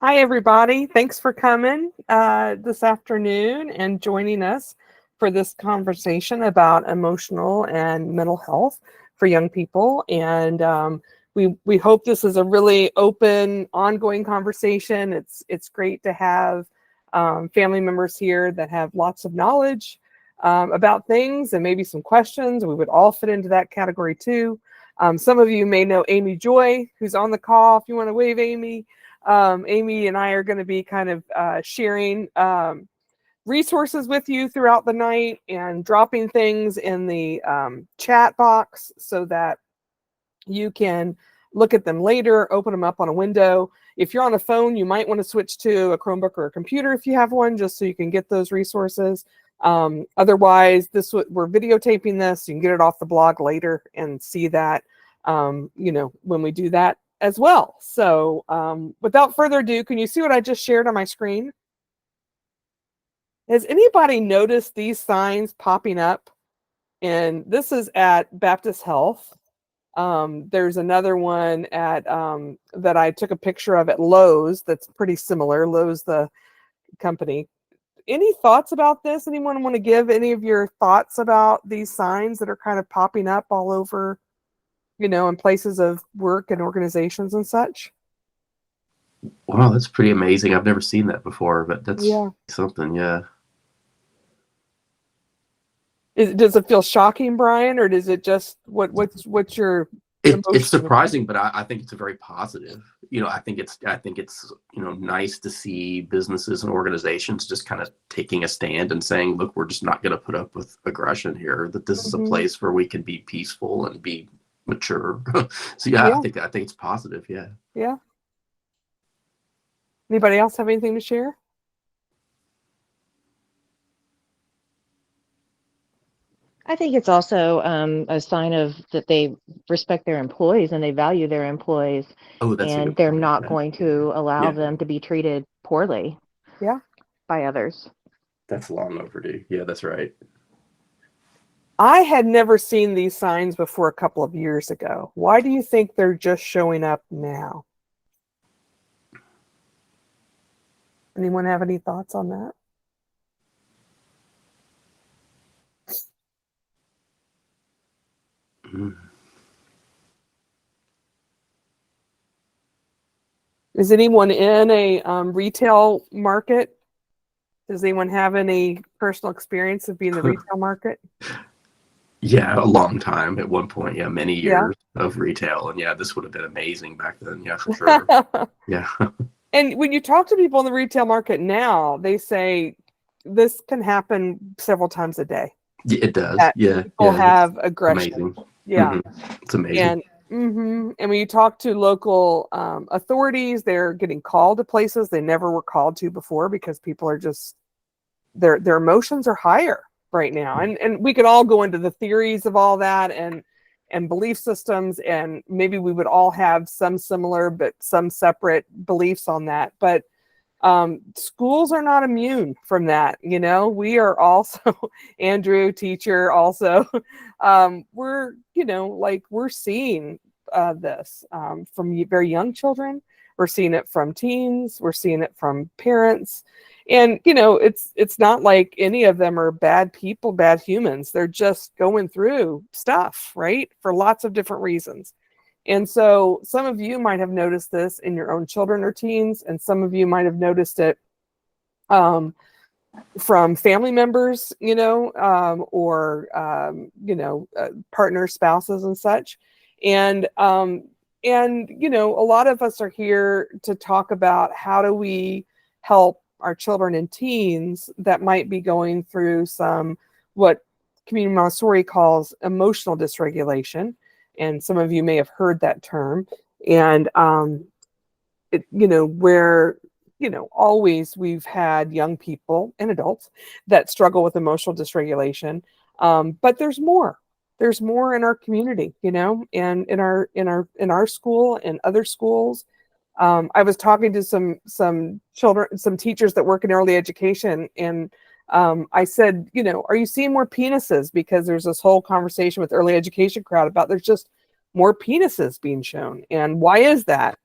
Hi, everybody. Thanks for coming this afternoon and joining us for this conversation about emotional and mental health for young people. And we hope this is a really open, ongoing conversation. It's great to have family members here that have lots of knowledge about things and maybe some questions. We would all fit into that category too. Some of you may know Amy Joy, who's on the call. If you want to wave, Amy. Amy and I are going to be kind of sharing resources with you throughout the night and dropping things in the chat box so that you can look at them later, open them up on a window. If you're on a phone, you might want to switch to a Chromebook or a computer if you have one, just so you can get those resources. Otherwise, we're videotaping this. You can get it off the blog later and see that, when we do that as well. So without further ado, can you see what I just shared on my screen? Has anybody noticed these signs popping up? And this is at Baptist Health. There's another one at that I took a picture of at Lowe's that's pretty similar. Lowe's, the company. Any thoughts about this? Anyone want to give any of your thoughts about these signs that are kind of popping up all over, in places of work and organizations and such? Wow, that's pretty amazing. I've never seen that before, but that's something, yeah. Does it feel shocking, Brian, or does it just what's your it's surprising, but I think it's a very positive. I think it's nice to see businesses and organizations just kind of taking a stand and saying, look, we're just not going to put up with aggression here, that this is a place where we can be peaceful and be mature. So I think it's positive. Yeah. Anybody else have anything to share? I think it's also a sign of that they respect their employees and they value their employees, and they're not going to allow them to be treated poorly by others. That's long overdue. Yeah, that's right. I had never seen these signs before a couple of years ago. Why do you think they're just showing up now? Anyone have any thoughts on that? Is anyone in a retail market? Does anyone have any personal experience of being in the retail market? Yeah, a long time at one point. Yeah, many years of retail. And this would have been amazing back then. Yeah, for sure. Yeah. And when you talk to people in the retail market now, they say this can happen several times a day. It does. People have aggression. Amazing. Yeah. It's amazing. And when you talk to local authorities, they're getting called to places they never were called to before because people are just, their emotions are higher right now. And we could all go into the theories of all that and belief systems, and maybe we would all have some similar but some separate beliefs on that. But schools are not immune from that. We are also, Andrew, teacher, also, we're seeing this from very young children. We're seeing it from teens. We're seeing it from parents. And, it's not like any of them are bad people, bad humans. They're just going through stuff, right? For lots of different reasons. And so some of you might have noticed this in your own children or teens, and some of you might have noticed it from family members, or partners, spouses, and such. And a lot of us are here to talk about how do we help our children and teens that might be going through some what Community Montessori calls emotional dysregulation. And some of you may have heard that term. And, where, always we've had young people and adults that struggle with emotional dysregulation. But there's more. There's more in our community, and in our school and other schools. I was talking to some children, some teachers that work in early education, and I said, are you seeing more penises? Because there's this whole conversation with early education crowd about there's just more penises being shown. And why is that?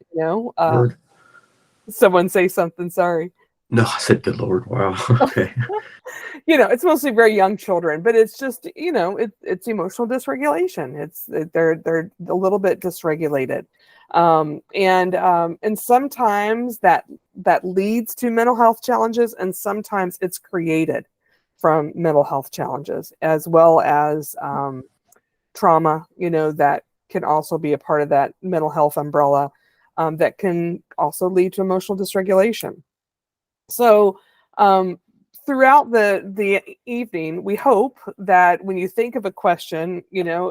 Someone say something, sorry. No, I said, good Lord. Wow. Okay. It's mostly very young children, but it's just, it's emotional dysregulation. They're a little bit dysregulated. And sometimes that leads to mental health challenges, and sometimes it's created from mental health challenges, as well as trauma, that can also be a part of that mental health umbrella, that can also lead to emotional dysregulation. So throughout the evening, we hope that when you think of a question,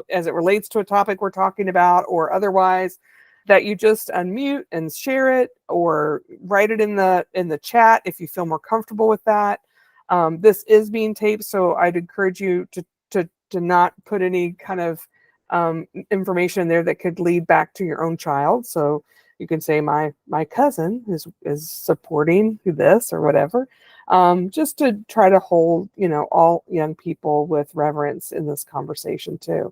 as it relates to a topic we're talking about or otherwise, that you just unmute and share it, or write it in the chat if you feel more comfortable with that. This is being taped, so I'd encourage you to not put any kind of information in there that could lead back to your own child. So you can say my cousin is supporting this or whatever, just to try to hold all young people with reverence in this conversation too.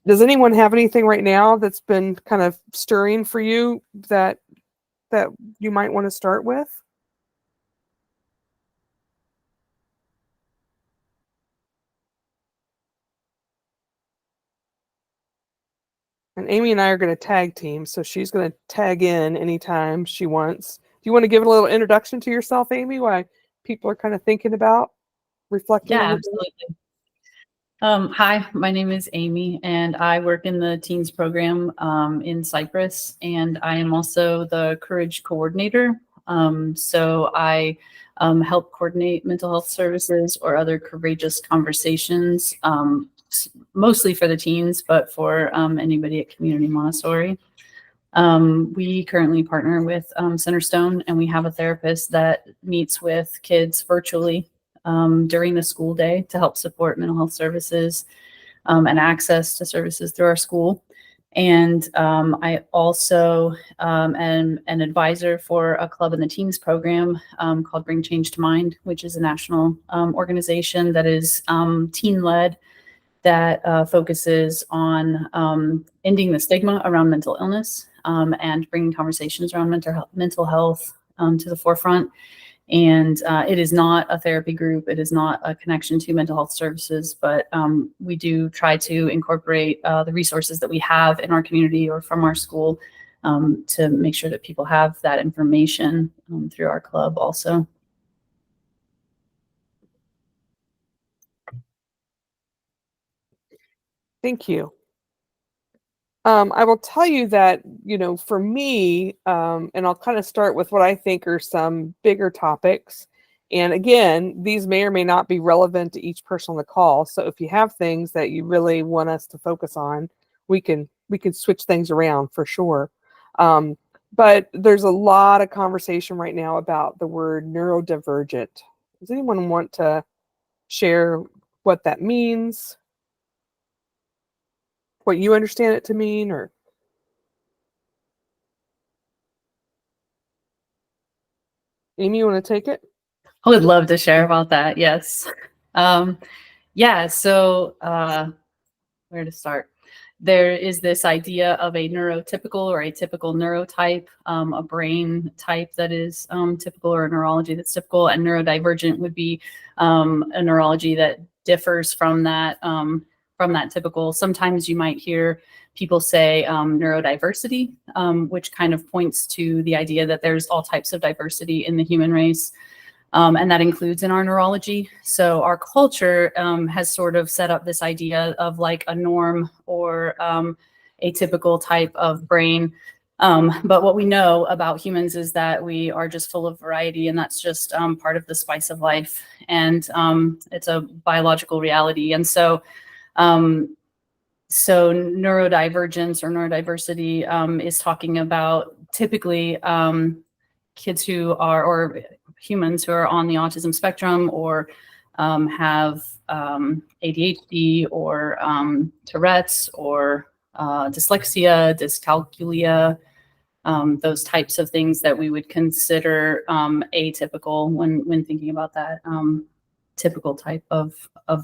Does anyone have anything right now that's been kind of stirring for you that you might want to start with? And Amy and I are going to tag team, so she's going to tag in anytime she wants. Do you want to give a little introduction to yourself, Amy, why people are kind of thinking about reflecting on absolutely. Hi, my name is Amy, and I work in the teens program in Cyprus, and I am also the Courage coordinator. So I help coordinate mental health services or other courageous conversations, mostly for the teens, but for anybody at Community Montessori. We currently partner with Centerstone, and we have a therapist that meets with kids virtually during the school day to help support mental health services and access to services through our school. And I also am an advisor for a club in the teens program called Bring Change to Mind, which is a national organization that is teen-led, that focuses on ending the stigma around mental illness and bringing conversations around mental health to the forefront. And it is not a therapy group. It is not a connection to mental health services, but we do try to incorporate the resources that we have in our community or from our school to make sure that people have that information through our club also. Thank you. I will tell you that, for me, and I'll kind of start with what I think are some bigger topics. And again, these may or may not be relevant to each person on the call. So if you have things that you really want us to focus on, we can switch things around for sure. But there's a lot of conversation right now about the word neurodivergent. Does anyone want to share what that means? What you understand it to mean? Or Amy, you want to take it? I would love to share about that. Yes. Yeah. So where to start? There is this idea of a neurotypical or atypical neurotype, a brain type that is typical, or a neurology that's typical, and neurodivergent would be a neurology that differs from that typical. Sometimes you might hear people say neurodiversity, which kind of points to the idea that there's all types of diversity in the human race. And that includes in our neurology. So our culture has sort of set up this idea of like a norm or a typical type of brain. But what we know about humans is that we are just full of variety, and that's just part of the spice of life. And it's a biological reality. And so neurodivergence or neurodiversity is talking about typically kids who are, or humans who are on the autism spectrum, or have ADHD, or Tourette's, or dyslexia, dyscalculia, those types of things that we would consider atypical when thinking about that typical type of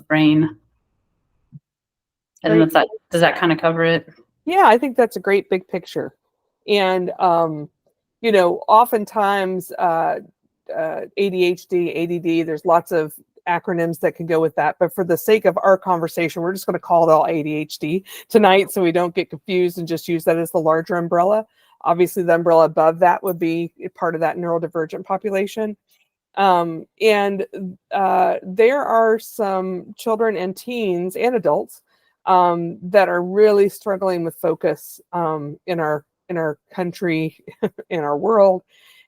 brain. I don't know if does that kind of cover it? Yeah, I think that's a great big picture. And oftentimes ADHD, ADD, there's lots of acronyms that can go with that. But for the sake of our conversation, we're just going to call it all ADHD tonight so we don't get confused and just use that as the larger umbrella. Obviously, the umbrella above that would be part of that neurodivergent population. And there are some children and teens and adults that are really struggling with focus in our country, in our world.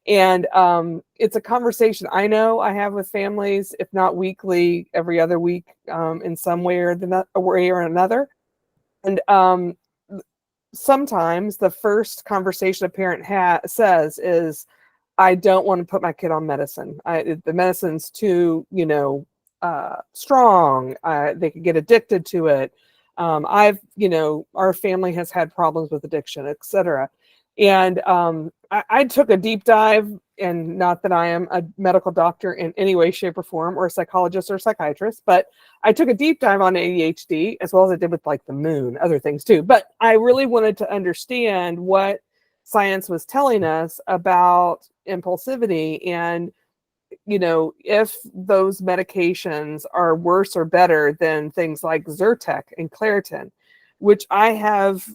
And it's a conversation I know I have with families, if not weekly, every other week, in some way or another. And sometimes the first conversation a parent says is, I don't want to put my kid on medicine. The medicine's too, strong. They could get addicted to it. Our family has had problems with addiction, etc. And I took a deep dive, and not that I am a medical doctor in any way, shape, or form, or a psychologist or psychiatrist, but I took a deep dive on ADHD, as well as I did with like the moon, other things too. But I really wanted to understand what science was telling us about impulsivity, and if those medications are worse or better than things like Zyrtec and Claritin, which I have.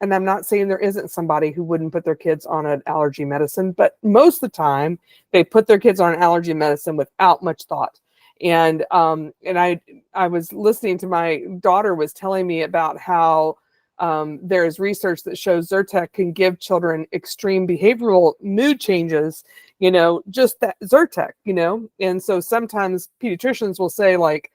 And I'm not saying there isn't somebody who wouldn't put their kids on an allergy medicine, but most of the time they put their kids on an allergy medicine without much thought. And I was listening to, my daughter was telling me about how there's research that shows Zyrtec can give children extreme behavioral mood changes, just that Zyrtec, and so sometimes pediatricians will say, like,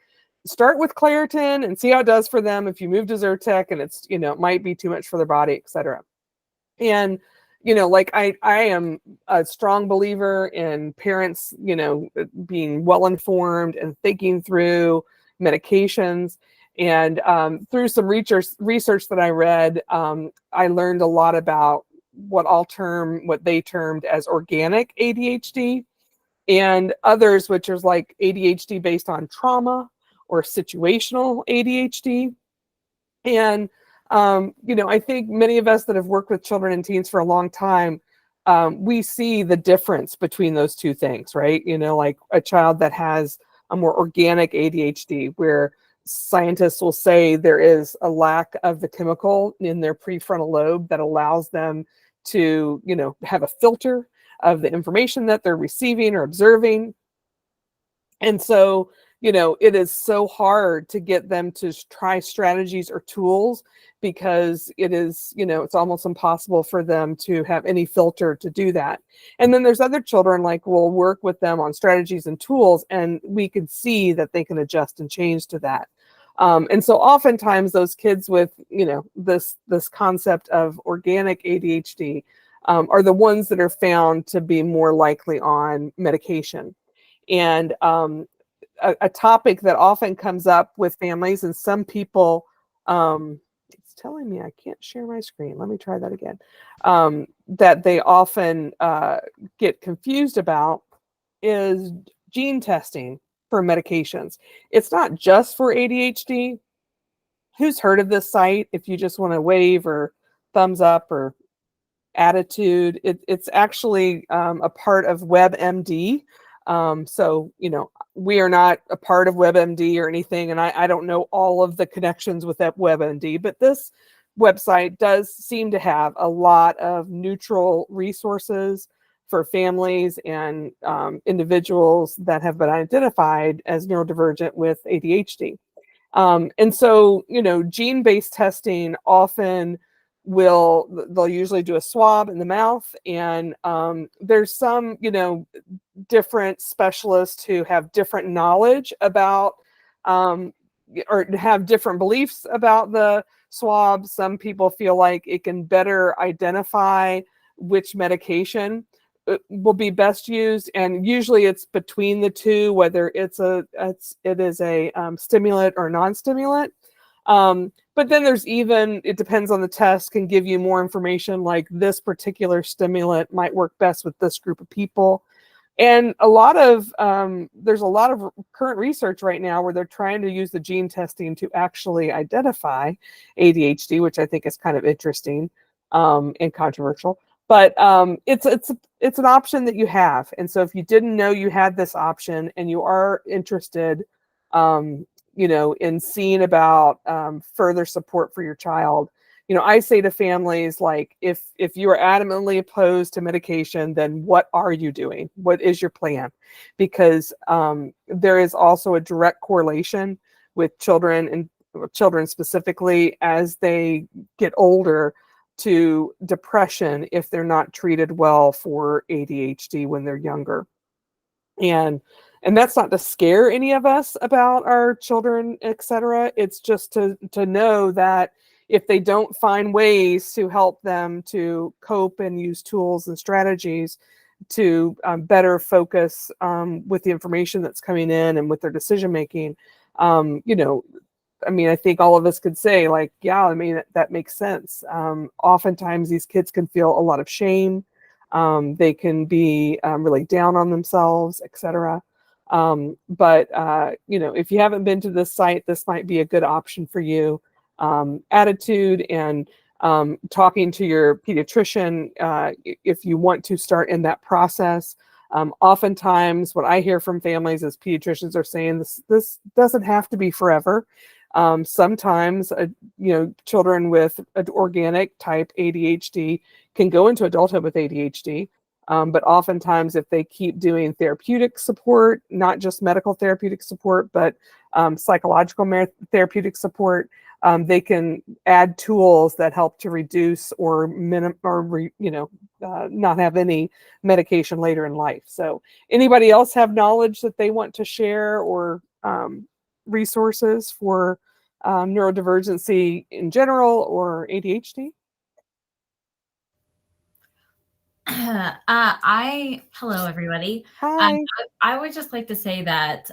start with Claritin and see how it does for them. If you move to Zyrtec and it's, it might be too much for their body, etc. And, like I am a strong believer in parents, being well-informed and thinking through medications. And through some research that I read, I learned a lot about what they termed as organic ADHD, and others, which is like ADHD based on trauma, or situational ADHD. And, I think many of us that have worked with children and teens for a long time, we see the difference between those two things, right? Like a child that has a more organic ADHD, where scientists will say there is a lack of the chemical in their prefrontal lobe that allows them to, have a filter of the information that they're receiving or observing. And so, it is so hard to get them to try strategies or tools, because it is, it's almost impossible for them to have any filter to do that. And then there's other children, like, we'll work with them on strategies and tools, and we can see that they can adjust and change to that. And so oftentimes those kids with, this concept of organic ADHD are the ones that are found to be more likely on medication. And a topic that often comes up with families, and some people, it's telling me I can't share my screen. Let me try that again. That they often get confused about is gene testing for medications. It's not just for ADHD. Who's heard of this site? If you just want to wave or thumbs up or attitude, it's actually a part of WebMD. So, we are not a part of WebMD or anything, and I don't know all of the connections with that WebMD, but this website does seem to have a lot of neutral resources for families and individuals that have been identified as neurodivergent with ADHD. And so, gene-based testing often they'll usually do a swab in the mouth, and there's some, different specialists who have different knowledge about or have different beliefs about the swab. Some people feel like it can better identify which medication will be best used, and usually it's between the two, whether it is a stimulant or non-stimulant. But then it depends on the test, can give you more information, like this particular stimulant might work best with this group of people. And there's a lot of current research right now where they're trying to use the gene testing to actually identify ADHD, which I think is kind of interesting and controversial. But it's an option that you have. And so if you didn't know you had this option and you are interested, in seeing about further support for your child, I say to families, like, if you are adamantly opposed to medication, then what are you doing? What is your plan? Because there is also a direct correlation with children, and children specifically, as they get older, to depression if they're not treated well for ADHD when they're younger. And that's not to scare any of us about our children, etc. It's just to know that if they don't find ways to help them to cope and use tools and strategies to better focus with the information that's coming in and with their decision making, I think all of us could say, like, yeah, that makes sense. Oftentimes these kids can feel a lot of shame. They can be really down on themselves, etc. But if you haven't been to this site, this might be a good option for you. Attitude and talking to your pediatrician if you want to start in that process. Oftentimes what I hear from families is pediatricians are saying this doesn't have to be forever. Sometimes, children with an organic type ADHD can go into adulthood with ADHD. But oftentimes, if they keep doing therapeutic support, not just medical therapeutic support, but psychological therapeutic support, they can add tools that help to reduce or not have any medication later in life. So, anybody else have knowledge that they want to share, or resources for neurodivergency in general or ADHD? Hello, everybody. Hi. I would just like to say that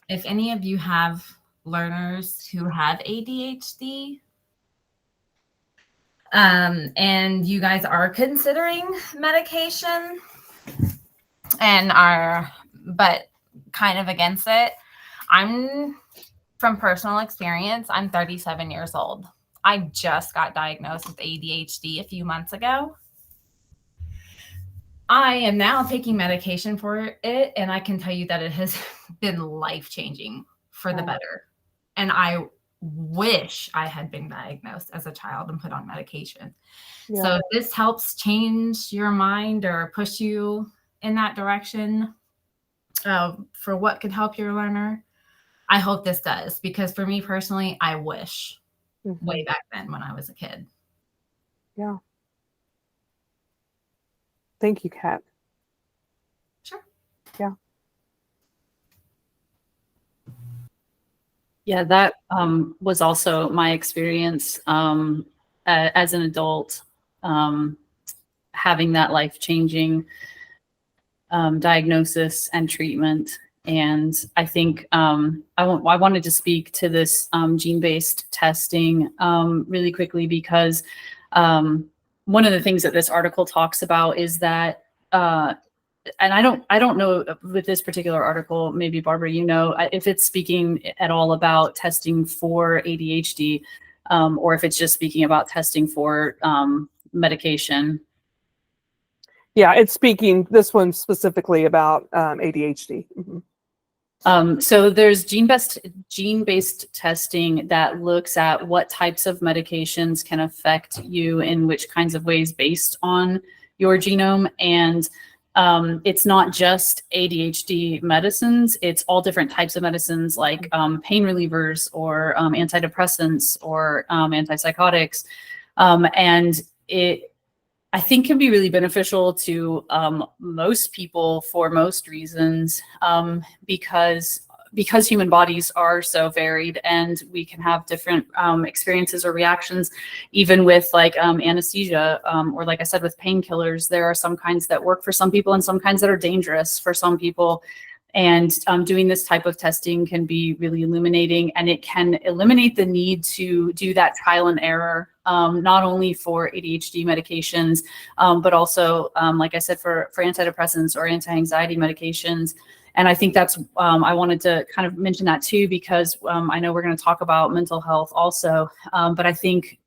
if any of you have learners who have ADHD, and you guys are considering medication and but kind of against it, I'm from personal experience, I'm 37 years old. I just got diagnosed with ADHD a few months ago. I am now taking medication for it, and I can tell you that it has been life-changing for the better. And I wish I had been diagnosed as a child and put on medication. Yeah. So if this helps change your mind or push you in that direction for what could help your learner, I hope this does, because for me personally, I wish way back then when I was a kid. Yeah. Thank you, Kat. Sure. Yeah. Yeah, that was also my experience as an adult, having that life-changing diagnosis and treatment. And I think I wanted to speak to this gene-based testing really quickly, because one of the things that this article talks about is that, and I don't know with this particular article, maybe Barbara, if it's speaking at all about testing for ADHD, or if it's just speaking about testing for medication. Yeah, it's speaking, this one specifically about ADHD. So there's gene-based testing that looks at what types of medications can affect you in which kinds of ways based on your genome. And it's not just ADHD medicines, it's all different types of medicines, like pain relievers or antidepressants or antipsychotics. And it, I think, can be really beneficial to most people for most reasons, because human bodies are so varied and we can have different experiences or reactions, even with like anesthesia, or like I said, with painkillers. There are some kinds that work for some people and some kinds that are dangerous for some people. And doing this type of testing can be really illuminating, and it can eliminate the need to do that trial and error, not only for ADHD medications, but also, like I said, for antidepressants or anti-anxiety medications. And I think that's, I wanted to kind of mention that too, because I know we're going to talk about mental health also, but I think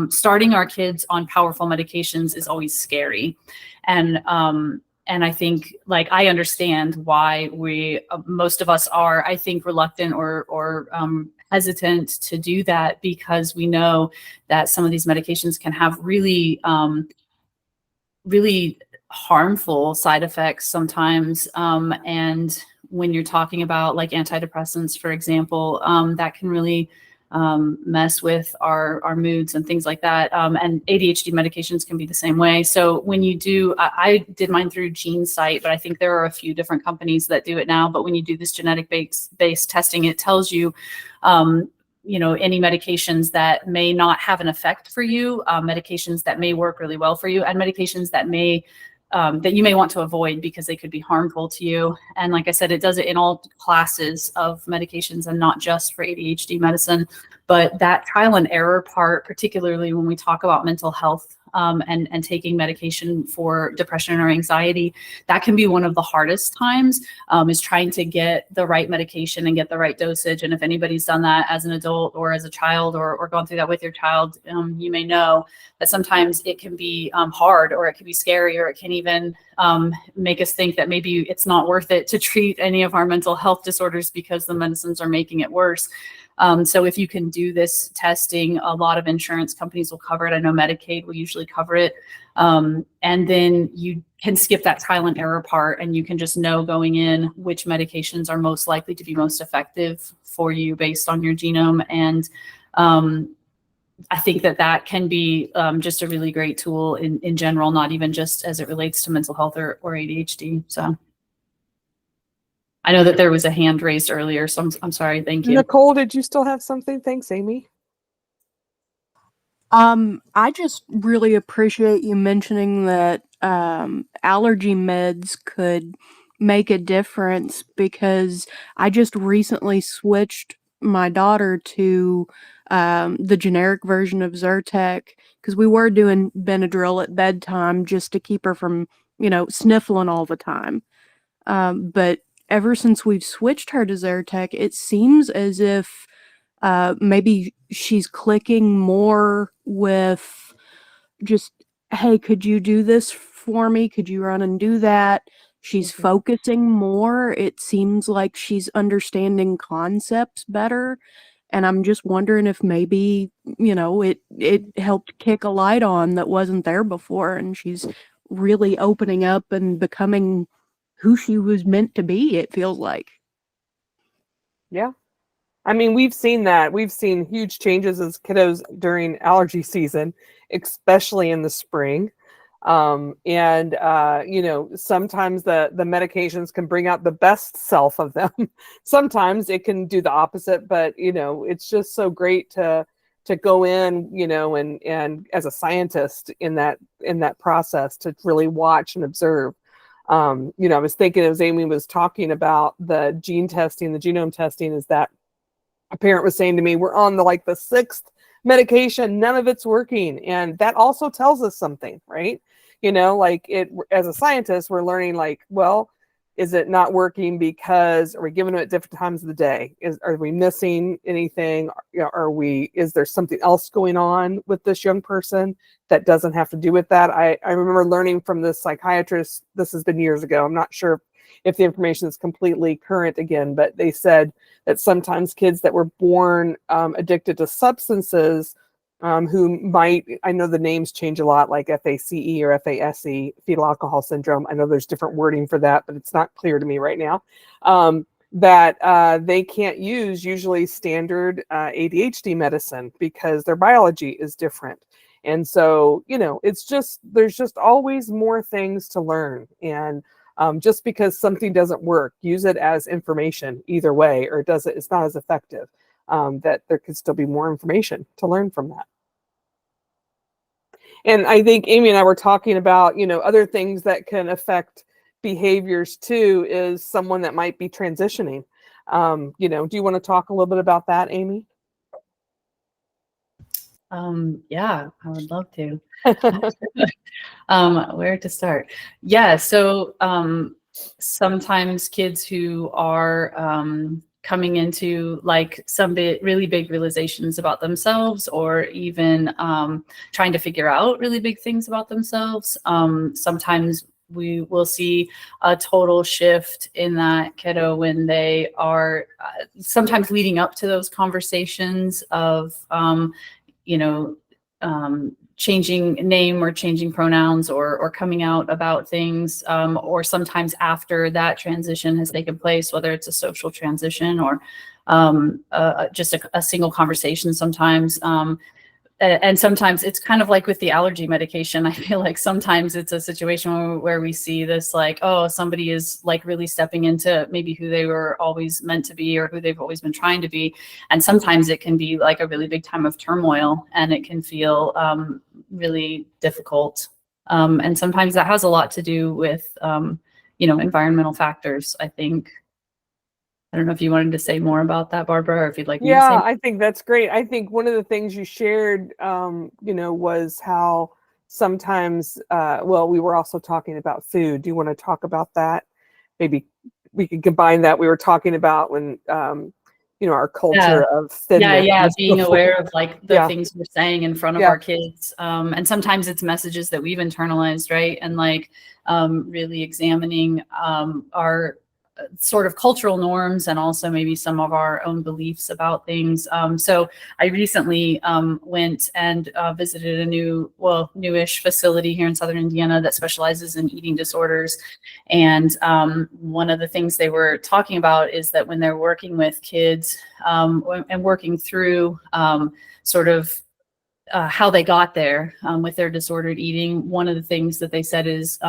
starting our kids on powerful medications is always scary. And I think, like, I understand why most of us are, I think, reluctant or hesitant to do that, because we know that some of these medications can have really, really harmful side effects sometimes. And when you're talking about like antidepressants, for example, that can really mess with our moods and things like that. And ADHD medications can be the same way. So when you do, I did mine through GeneSight, but I think there are a few different companies that do it now. But when you do this genetic based testing, it tells you, any medications that may not have an effect for you, medications that may work really well for you, and medications that that you may want to avoid because they could be harmful to you. And like I said, it does it in all classes of medications and not just for ADHD medicine. But that trial and error part, particularly when we talk about mental health and taking medication for depression or anxiety, that can be one of the hardest times, is trying to get the right medication and get the right dosage. And if anybody's done that as an adult or as a child, or gone through that with your child, you may know that sometimes it can be hard, or it can be scary, or it can even make us think that maybe it's not worth it to treat any of our mental health disorders because the medicines are making it worse. So if you can do this testing, a lot of insurance companies will cover it. I know Medicaid will usually cover it. And then you can skip that trial and error part, and you can just know going in which medications are most likely to be most effective for you based on your genome. And I think that can be just a really great tool in general, not even just as it relates to mental health or ADHD. So I know that there was a hand raised earlier, so I'm sorry. Thank you. Nicole, did you still have something? Thanks, Amy. I just really appreciate you mentioning that allergy meds could make a difference, because I just recently switched my daughter to the generic version of Zyrtec, because we were doing Benadryl at bedtime just to keep her from, sniffling all the time. But ever since we've switched her to Zyrtec, it seems as if maybe she's clicking more with just, hey, could you do this for me? Could you run and do that? She's focusing more. It seems like she's understanding concepts better. And I'm just wondering if maybe, it helped kick a light on that wasn't there before, and she's really opening up and becoming who she was meant to be, it feels like. Yeah. I mean, we've seen that. We've seen huge changes as kiddos during allergy season, especially in the spring. Sometimes the medications can bring out the best self of them. Sometimes it can do the opposite, but, it's just so great to go in, and as a scientist in that process, to really watch and observe. I was thinking, as Amy was talking about the genome testing, is that a parent was saying to me, we're on the 6th medication, none of it's working. And that also tells us something, right? As a scientist, we're learning, well, is it not working because are we giving it at different times of the day? Are we missing anything? Is there something else going on with this young person that doesn't have to do with that? I remember learning from this psychiatrist, this has been years ago, I'm not sure if the information is completely current again, but they said that sometimes kids that were born addicted to substances, who might, I know the names change a lot, like FACE or FASE, fetal alcohol syndrome. I know there's different wording for that, but it's not clear to me right now, that they can't use usually standard ADHD medicine because their biology is different. And so, there's just always more things to learn. And just because something doesn't work, use it as information either way, or it's not as effective. That there could still be more information to learn from that. And I think Amy and I were talking about, other things that can affect behaviors too, is someone that might be transitioning. Do you want to talk a little bit about that, Amy? Yeah, I would love to. Where to start? Yeah, so sometimes kids who are coming into like some really big realizations about themselves, or even trying to figure out really big things about themselves. Sometimes we will see a total shift in that kiddo when they are sometimes leading up to those conversations of, changing name or changing pronouns, or coming out about things, or sometimes after that transition has taken place, whether it's a social transition or just a single conversation sometimes. And sometimes it's kind of like with the allergy medication. I feel like sometimes it's a situation where we see this like, oh, somebody is like really stepping into maybe who they were always meant to be or who they've always been trying to be. And sometimes it can be like a really big time of turmoil, and it can feel really difficult. And sometimes that has a lot to do with, environmental factors, I think. I don't know if you wanted to say more about that, Barbara, or if you'd like me to say. Yeah, I think that's great. I think one of the things you shared, was how sometimes, we were also talking about food. Do you want to talk about that? Maybe we could combine that. We were talking about when, our culture of thinness. Yeah, being aware of like the things we're saying in front of our kids. And sometimes it's messages that we've internalized, right? And like really examining our sort of cultural norms, and also maybe some of our own beliefs about things. So I recently went and visited a newish facility here in Southern Indiana that specializes in eating disorders. And one of the things they were talking about is that when they're working with kids and working through sort of how they got there with their disordered eating, one of the things that they said is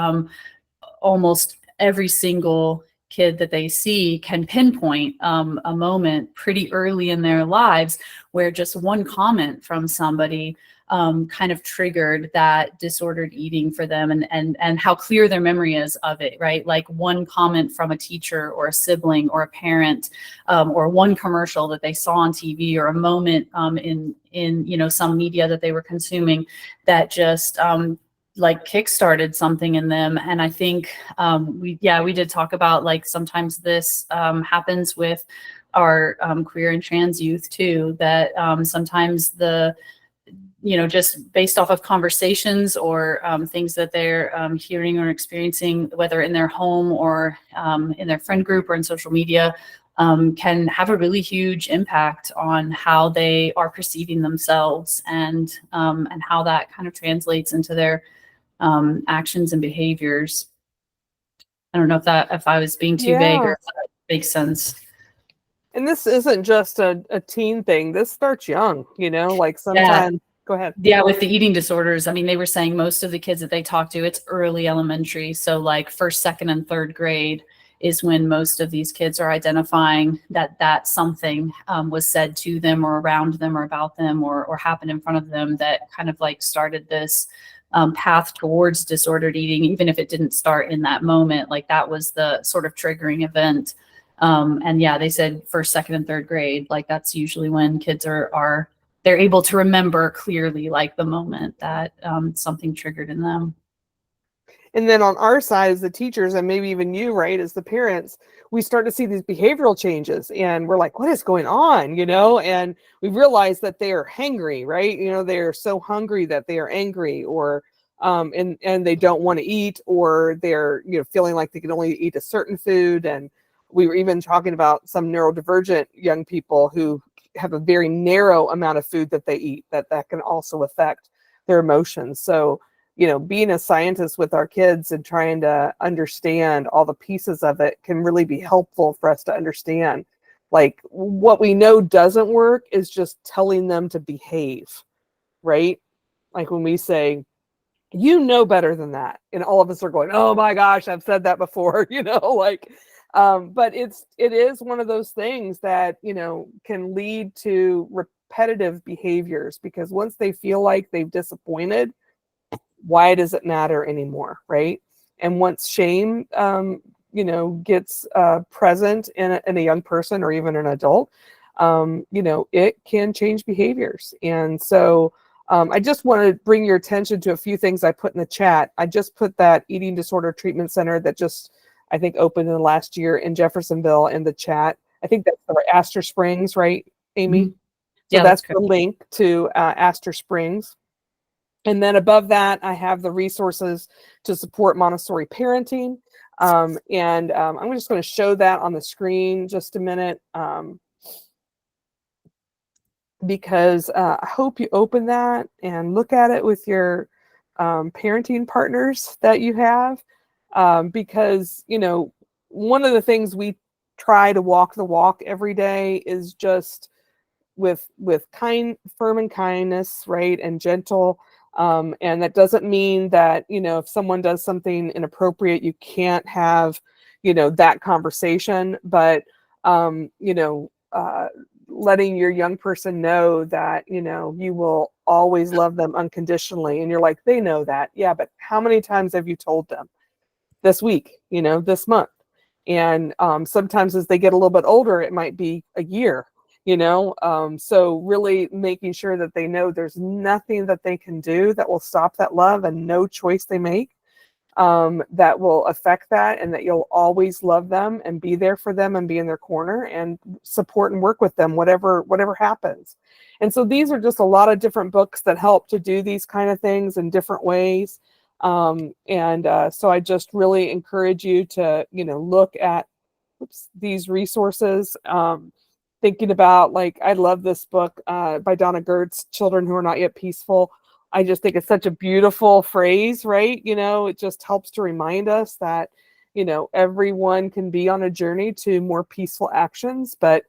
almost every single kid that they see can pinpoint a moment pretty early in their lives where just one comment from somebody kind of triggered that disordered eating for them, and how clear their memory is of it, right? Like one comment from a teacher or a sibling or a parent, or one commercial that they saw on TV, or a moment in some media that they were consuming that just like kickstarted something in them. And I think we did talk about like sometimes this happens with our queer and trans youth too, that sometimes just based off of conversations or things that they're hearing or experiencing, whether in their home or in their friend group or in social media, can have a really huge impact on how they are perceiving themselves, and how that kind of translates into their actions and behaviors. I don't know if I was being too vague, or if that makes sense. And this isn't just a teen thing. This starts young, like sometimes. Go ahead. Yeah, with the eating disorders, I mean, they were saying most of the kids that they talk to, it's early elementary. So like first, second, and third grade is when most of these kids are identifying that something was said to them or around them or about them or happened in front of them that kind of like started this path towards disordered eating, even if it didn't start in that moment. Like that was the sort of triggering event. And yeah, they said first, second, and third grade, like that's usually when kids they're able to remember clearly like the moment that something triggered in them. And then on our side as the teachers, and maybe even you, right, as the parents, we start to see these behavioral changes, and we're like, what is going on? And we realize that they are hangry, right? They're so hungry that they are angry, or and they don't want to eat, or they're feeling like they can only eat a certain food. And we were even talking about some neurodivergent young people who have a very narrow amount of food that they eat, that can also affect their emotions. So being a scientist with our kids and trying to understand all the pieces of it can really be helpful for us to understand. Like what we know doesn't work is just telling them to behave, right? Like when we say, better than that, and all of us are going, oh my gosh, I've said that before, but it is one of those things that can lead to repetitive behaviors, because once they feel like they've disappointed, why does it matter anymore, right? And once shame gets present in a young person or even an adult, it can change behaviors. And so I just want to bring your attention to a few things I put in the chat. I just put that eating disorder treatment center that just, I think, opened in the last year in Jeffersonville in the chat. I think that's the right, Astor Springs, right, Amy? Mhm. So Yeah, that's that's the link to Astor Springs. And then above that, I have the resources to support Montessori parenting. I'm just going to show that on the screen just a minute, because I hope you open that and look at it with your parenting partners that you have, because, you know, one of the things we try to walk the walk every day is just with firm and kindness, right, and gentle. And that doesn't mean that, you know, if someone does something inappropriate, you can't have, you know, that conversation. But you know, letting your young person know that, you know, you will always love them unconditionally, and you're like, they know that, yeah, but how many times have you told them this week, you know, this month? And sometimes as they get a little bit older, it might be a year, you know. So really making sure that they know there's nothing that they can do that will stop that love, and no choice they make that will affect that, and that you'll always love them and be there for them and be in their corner and support and work with them, whatever happens. And so these are just a lot of different books that help to do these kind of things in different ways. So I just really encourage you to, you know, look at these resources. Thinking about, like, I love this book by Donna Gertz, Children Who Are Not Yet Peaceful. I just think it's such a beautiful phrase, right? You know, it just helps to remind us that, you know, everyone can be on a journey to more peaceful actions, but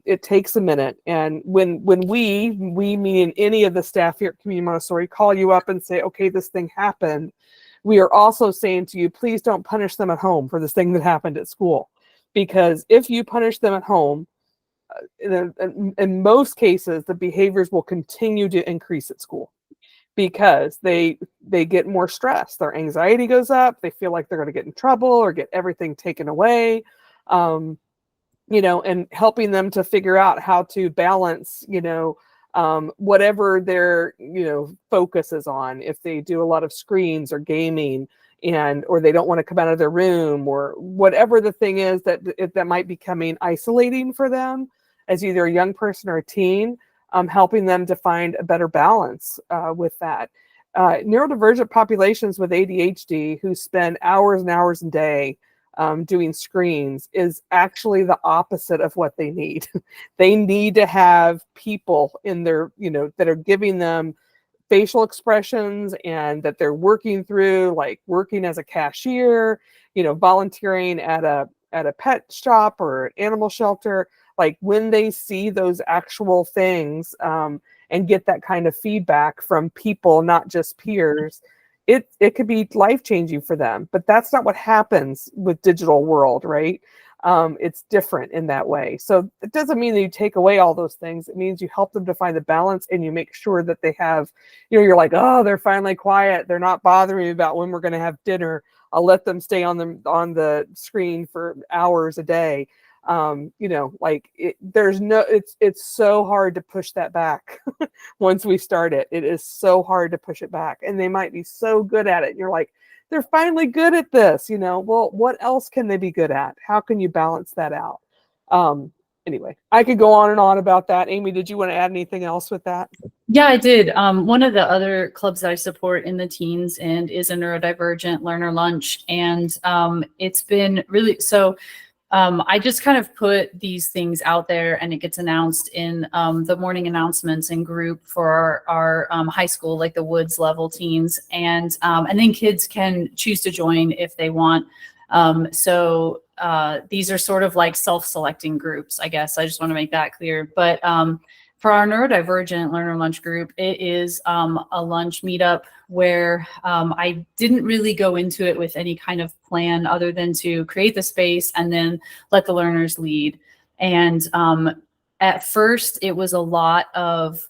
it takes a minute. And when we meaning any of the staff here at Community Montessori, call you up and say, okay, this thing happened, we are also saying to you, please don't punish them at home for this thing that happened at school. Because if you punish them at home, in most cases, the behaviors will continue to increase at school, because they get more stress. Their anxiety goes up. They feel like they're going to get in trouble or get everything taken away. You know, and helping them to figure out how to balance, you know, whatever their, you know, focus is on. If they do a lot of screens or gaming, or they don't want to come out of their room, or whatever the thing is that might be becoming isolating for them as either a young person or a teen, helping them to find a better balance with that. Neurodivergent populations with ADHD who spend hours and hours a day doing screens is actually the opposite of what they need. They need to have people in their, you know, that are giving them facial expressions, and that they're working through, like working as a cashier, you know, volunteering at a pet shop or an animal shelter. Like when they see those actual things and get that kind of feedback from people, not just peers, it could be life-changing for them. But that's not what happens with digital world, right? It's different in that way. So it doesn't mean that you take away all those things. It means you help them to find the balance, and you make sure that they have, you know, you're like, oh, they're finally quiet. They're not bothering me about when we're going to have dinner. I'll let them stay on the screen for hours a day. You know, like it's so hard to push that back. Once we start it is so hard to push it back, and they might be so good at it. You're like, they're finally good at this, you know. Well, what else can they be good at? How can you balance that out? Anyway, I could go on and on about that. Amy, did you want to add anything else with that? Yeah, I did. One of the other clubs that I support in the teens and is a neurodivergent learner lunch. And it's been really, so I just kind of put these things out there, and it gets announced in the morning announcements and group for our high school, like the Woods level teens. And then kids can choose to join if they want. So these are sort of like self-selecting groups, I guess. I just want to make that clear. But for our neurodivergent learner lunch group, it is a lunch meetup where I didn't really go into it with any kind of plan other than to create the space and then let the learners lead. And at first, it was a lot of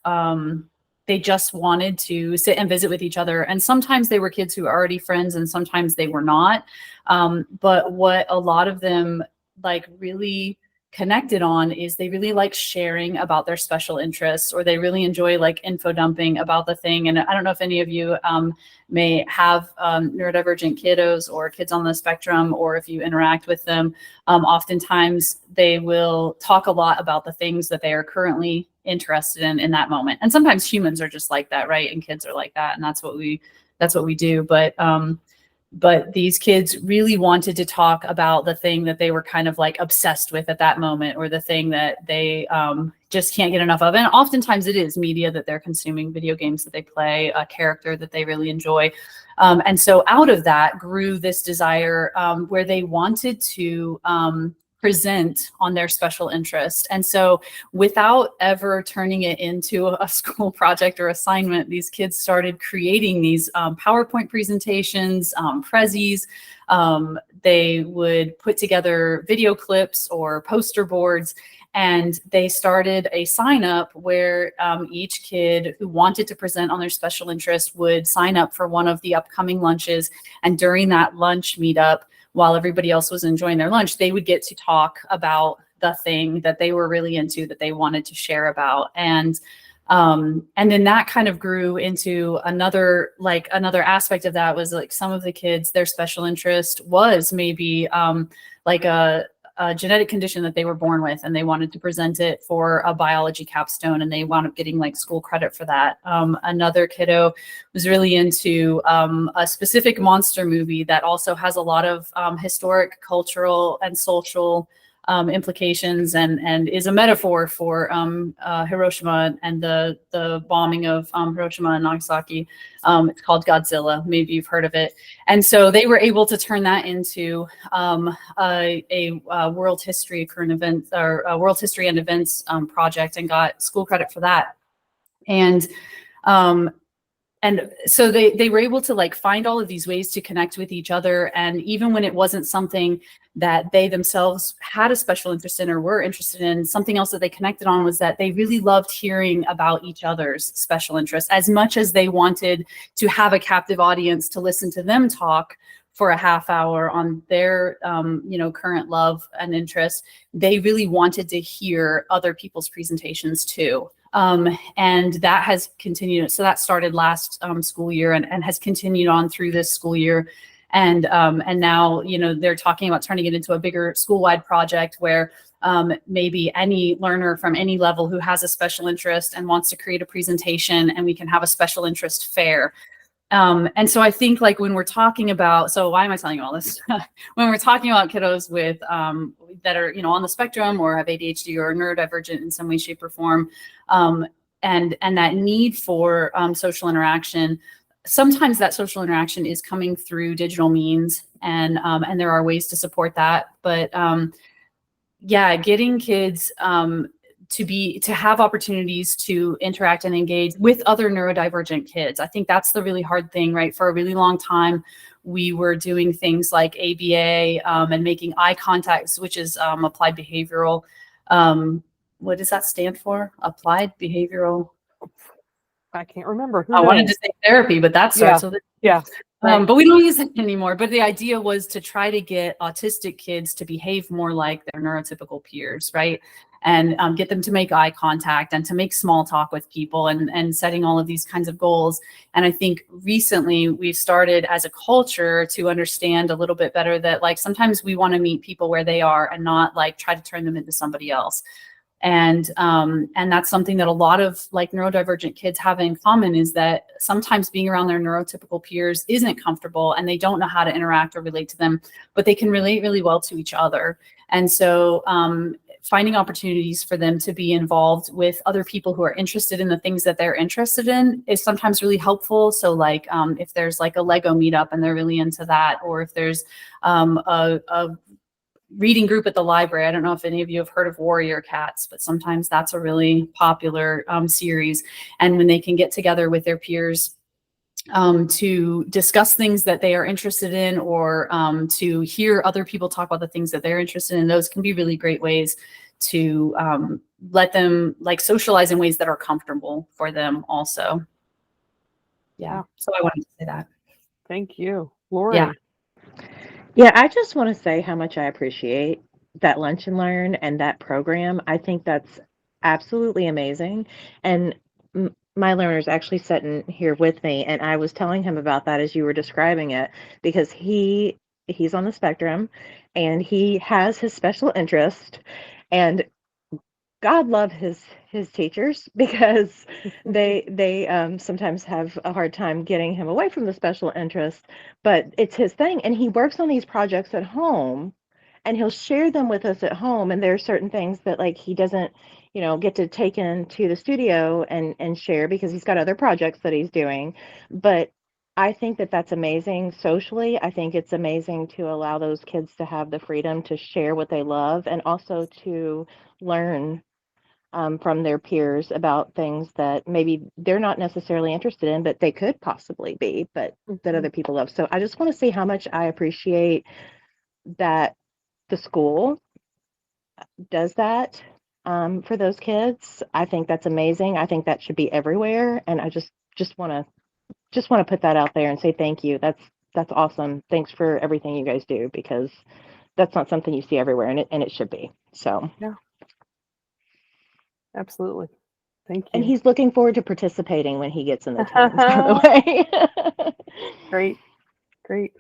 they just wanted to sit and visit with each other. And sometimes they were kids who were already friends, and sometimes they were not. But what a lot of them like really connected on is they really like sharing about their special interests, or they really enjoy like info dumping about the thing. And I don't know if any of you may have neurodivergent kiddos or kids on the spectrum, or if you interact with them. Oftentimes they will talk a lot about the things that they are currently interested in that moment. And sometimes humans are just like that, right? And kids are like that, and that's what we do. But these kids really wanted to talk about the thing that they were kind of like obsessed with at that moment, or the thing that they just can't get enough of. And oftentimes it is media that they're consuming, video games that they play, a character that they really enjoy. And so out of that grew this desire where they wanted to present on their special interest. And so without ever turning it into a school project or assignment, these kids started creating these PowerPoint presentations, prezzies. They would put together video clips or poster boards, and they started a sign up where each kid who wanted to present on their special interest would sign up for one of the upcoming lunches. And during that lunch meetup, while everybody else was enjoying their lunch, they would get to talk about the thing that they were really into, that they wanted to share about. And then that kind of grew into another aspect of that was like some of the kids, their special interest was maybe like a genetic condition that they were born with, and they wanted to present it for a biology capstone, and they wound up getting like school credit for that. Another kiddo was really into a specific monster movie that also has a lot of historic, cultural, and social implications, and is a metaphor for Hiroshima and the bombing of Hiroshima and Nagasaki. It's called Godzilla. Maybe you've heard of it. And so they were able to turn that into a world history current events, or a world history and events project, and got school credit for that. And so they were able to like find all of these ways to connect with each other. And even when it wasn't something that they themselves had a special interest in or were interested in, something else that they connected on was that they really loved hearing about each other's special interests as much as they wanted to have a captive audience to listen to them talk for a half hour on their current love and interest. They really wanted to hear other people's presentations too. And that has continued. So that started last school year and has continued on through this school year. And now, they're talking about turning it into a bigger school-wide project where maybe any learner from any level who has a special interest and wants to create a presentation, and we can have a special interest fair. And so I think like when we're talking about, so why am I telling you all this? When we're talking about kiddos with that are on the spectrum or have ADHD or neurodivergent in some way, shape, or form, and that need for social interaction, sometimes that social interaction is coming through digital means, and there are ways to support that. But getting kids to have opportunities to interact and engage with other neurodivergent kids. I think that's the really hard thing, right? For a really long time, we were doing things like ABA and making eye contact, which is applied behavioral. What does that stand for? Applied behavioral. I can't remember. I wanted to say therapy, but that starts with it. Yeah. But we don't use it anymore. But the idea was to try to get autistic kids to behave more like their neurotypical peers, right? And get them to make eye contact and to make small talk with people, and setting all of these kinds of goals. And I think recently we've started as a culture to understand a little bit better that like sometimes we want to meet people where they are and not like try to turn them into somebody else. And that's something that a lot of like neurodivergent kids have in common, is that sometimes being around their neurotypical peers isn't comfortable, and they don't know how to interact or relate to them, but they can relate really well to each other. And so finding opportunities for them to be involved with other people who are interested in the things that they're interested in is sometimes really helpful. So like if there's like a Lego meetup and they're really into that, or if there's a reading group at the library. I don't know if any of you have heard of Warrior Cats, but sometimes that's a really popular series. And when they can get together with their peers to discuss things that they are interested in, or to hear other people talk about the things that they're interested in, those can be really great ways to let them like socialize in ways that are comfortable for them also. Yeah. So I wanted to say that. Thank you. Lori. Yeah, I just want to say how much I appreciate that Lunch and Learn and that program. I think that's absolutely amazing. And my learner's actually sitting here with me, and I was telling him about that as you were describing it, because he's on the spectrum and he has his special interest, and God love his teachers, because they sometimes have a hard time getting him away from the special interest, but it's his thing, and he works on these projects at home, and he'll share them with us at home. And there are certain things that, like, he doesn't, get to take into the studio and share, because he's got other projects that he's doing. But I think that that's amazing socially. I think it's amazing to allow those kids to have the freedom to share what they love, and also to learn from their peers about things that maybe they're not necessarily interested in, but they could possibly be, but that other people love. So I just want to say how much I appreciate that the school does that for those kids. I think that's amazing. I think that should be everywhere, and I just want to put that out there and say thank you. That's awesome. Thanks for everything you guys do, because that's not something you see everywhere, and it should be. So Yeah. Absolutely. Thank you. And he's looking forward to participating when he gets in the teams, by the way. Great. Great.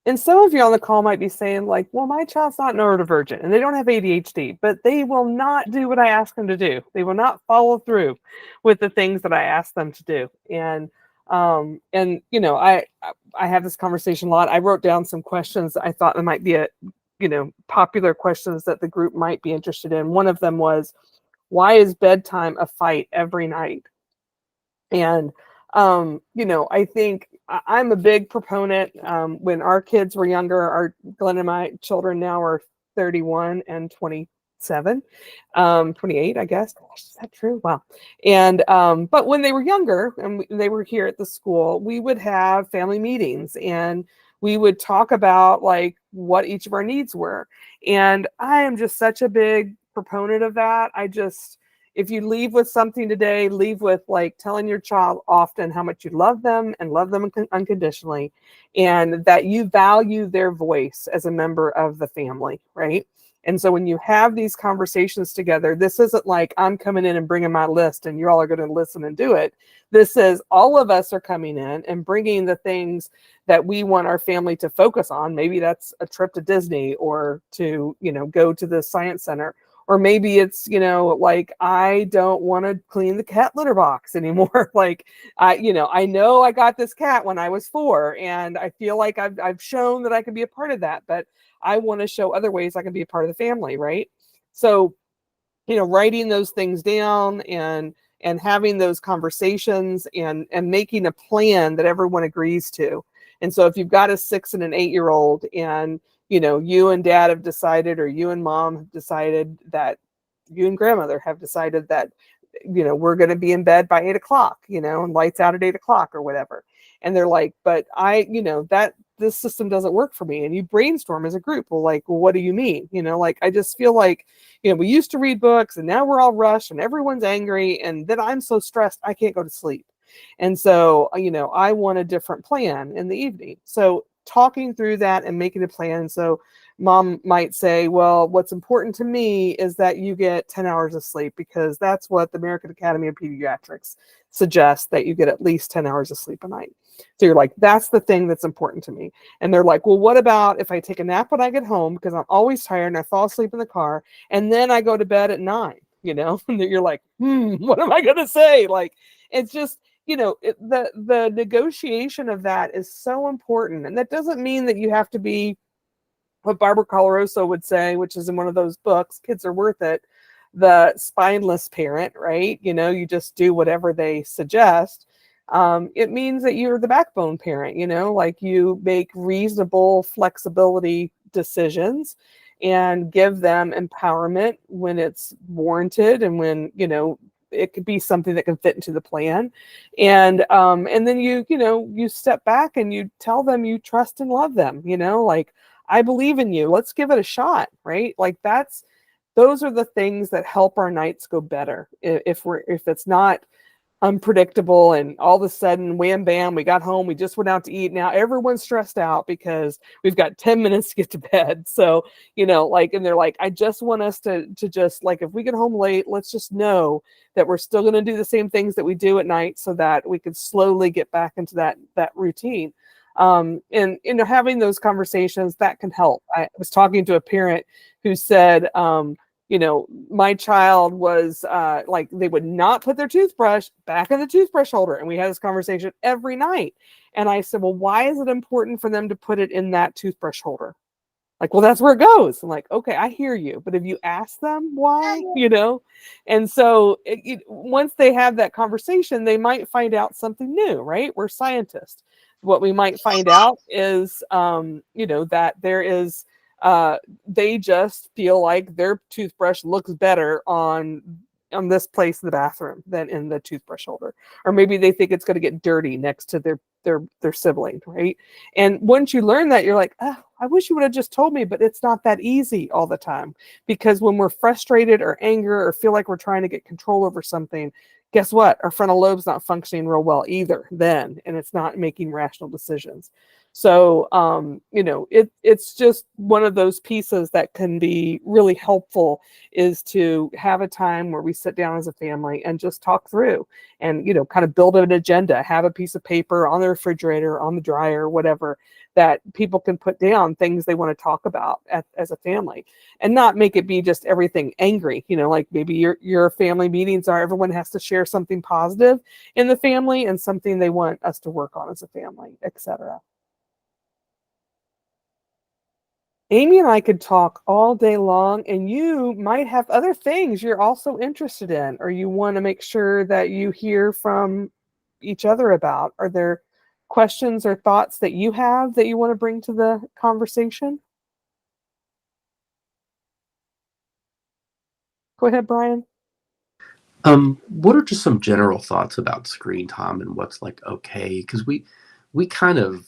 And some of you on the call might be saying, like, well, my child's not neurodivergent and they don't have ADHD, but they will not do what I ask them to do. They will not follow through with the things that I ask them to do. And I have this conversation a lot. I wrote down some questions I thought that might be popular questions that the group might be interested in. One of them was, why is bedtime a fight every night? And I think I'm a big proponent. When our kids were younger, Glenn and my children now are 31 and 27, 28, I guess. Gosh, is that true? Wow. And but when they were younger and they were here at the school, we would have family meetings and we would talk about like what each of our needs were. And I am just such a big proponent of that. If you leave with something today, leave with like telling your child often how much you love them and love them unconditionally, and that you value their voice as a member of the family, right? And so when you have these conversations together, this isn't like I'm coming in and bringing my list and you all are going to listen and do it. This is all of us are coming in and bringing the things that we want our family to focus on. Maybe that's a trip to Disney or to, go to the science center. Or maybe it's, like, I don't want to clean the cat litter box anymore. Like, I know I got this cat when I was 4 and I feel like I've shown that I can be a part of that, but I want to show other ways I can be a part of the family. Right. So, writing those things down and having those conversations and making a plan that everyone agrees to. And so if you've got a 6 and an 8-year-old and you and dad have decided, or you and mom have decided, that you and grandmother have decided that, we're going to be in bed by 8 o'clock, and lights out at 8 o'clock or whatever. And they're like, but this system doesn't work for me. And you brainstorm as a group. Well, what do you mean? I just feel like, we used to read books and now we're all rushed and everyone's angry. And then I'm so stressed, I can't go to sleep. And so, I want a different plan in the evening. So talking through that and making a plan. So mom might say, well, what's important to me is that you get 10 hours of sleep, because that's what the American Academy of Pediatrics suggests, that you get at least 10 hours of sleep a night. So you're like, that's the thing that's important to me. And they're like, well, what about if I take a nap when I get home, because I'm always tired and I fall asleep in the car, and then I go to bed at 9, and you're like, what am I going to say? Like, it's just, the negotiation of that is so important. And that doesn't mean that you have to be what Barbara Coloroso would say, which is in one of those books, Kids Are Worth It, the spineless parent, right? You just do whatever they suggest. It means that you're the backbone parent, like you make reasonable flexibility decisions and give them empowerment when it's warranted and when, it could be something that can fit into the plan. And then you step back and you tell them you trust and love them, like, I believe in you. Let's give it a shot, right? Like those are the things that help our nights go better. If it's not unpredictable, and all of a sudden, wham bam, we got home, we just went out to eat. Now everyone's stressed out because we've got 10 minutes to get to bed. So, like, and they're like, I just want us to just, like, if we get home late, let's just know that we're still going to do the same things that we do at night so that we can slowly get back into that routine. And having those conversations, that can help. I was talking to a parent who said, my child was like, they would not put their toothbrush back in the toothbrush holder. And we had this conversation every night. And I said, well, why is it important for them to put it in that toothbrush holder? Like, well, that's where it goes. I'm like, okay, I hear you. But if you ask them why, and so once they have that conversation, they might find out something new, right? We're scientists. What we might find out is, that there is, they just feel like their toothbrush looks better on this place in the bathroom than in the toothbrush holder, or maybe they think it's going to get dirty next to their sibling, right? And once you learn that, you're like, oh, I wish you would have just told me. But it's not that easy all the time, because when we're frustrated or angry or feel like we're trying to get control over something, guess what? Our frontal lobe's not functioning real well either then, and it's not making rational decisions. So, it's just one of those pieces that can be really helpful, is to have a time where we sit down as a family and just talk through and, kind of build an agenda, have a piece of paper on the refrigerator, on the dryer, whatever, that people can put down things they want to talk about as a family, and not make it be just everything angry. Like maybe your family meetings are everyone has to share something positive in the family and something they want us to work on as a family, etc. Amy and I could talk all day long, and you might have other things you're also interested in, or you want to make sure that you hear from each other about. Are there questions or thoughts that you have that you want to bring to the conversation? Go ahead, Brian. What are just some general thoughts about screen time and what's like okay? Because we kind of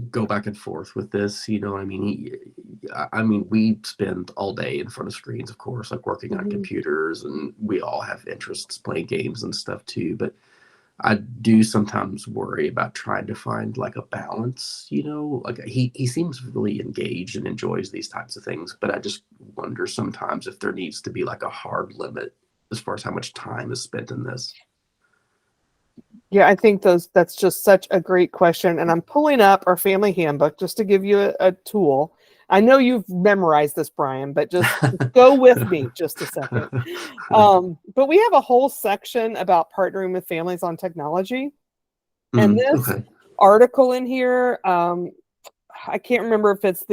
go back and forth with this, I mean, we spend all day in front of screens, of course, like working on computers, and we all have interests playing games and stuff too. But I do sometimes worry about trying to find like a balance, like he seems really engaged and enjoys these types of things, but I just wonder sometimes if there needs to be like a hard limit as far as how much time is spent in this. Yeah, I think that's just such a great question. And I'm pulling up our family handbook just to give you a tool. I know you've memorized this, Brian, but just go with me just a second. But we have a whole section about partnering with families on technology. And this article in here, I can't remember if it's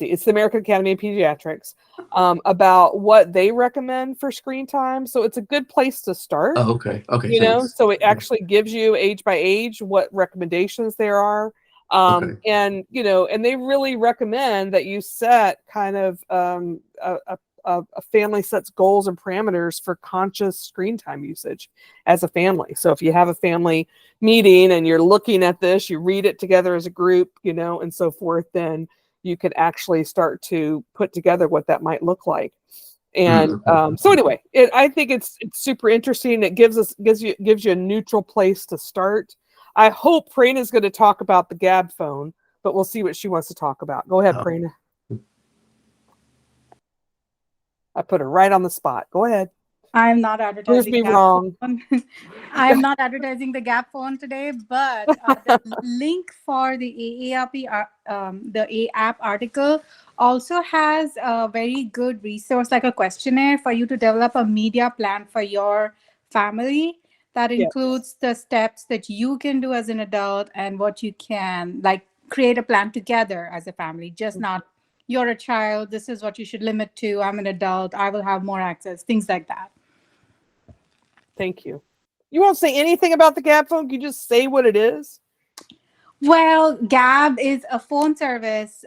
it's the American Academy of Pediatrics, about what they recommend for screen time. So it's a good place to start. Oh, okay. Thanks. So it actually gives you age by age what recommendations there are. And they really recommend that you set kind of a family sets goals and parameters for conscious screen time usage as a family. So if you have a family meeting and you're looking at this, you read it together as a group, and so forth, then you could actually start to put together what that might look like. And so anyway, I think it's super interesting. It gives you a neutral place to start. I hope Prerna is going to talk about the Gab phone, but we'll see what she wants to talk about. Go ahead, Prerna. I put her right on the spot. Go ahead. I'm not advertising. Prove me wrong. I'm not advertising the Gap phone today, but the link for the AAP article also has a very good resource, like a questionnaire for you to develop a media plan for your family that includes the steps that you can do as an adult and what you can, like, create a plan together as a family, just not you're a child, this is what you should limit to, I'm an adult, I will have more access, things like that. Thank you. You won't say anything about the Gab phone? You just say what it is? Well, Gab is a phone service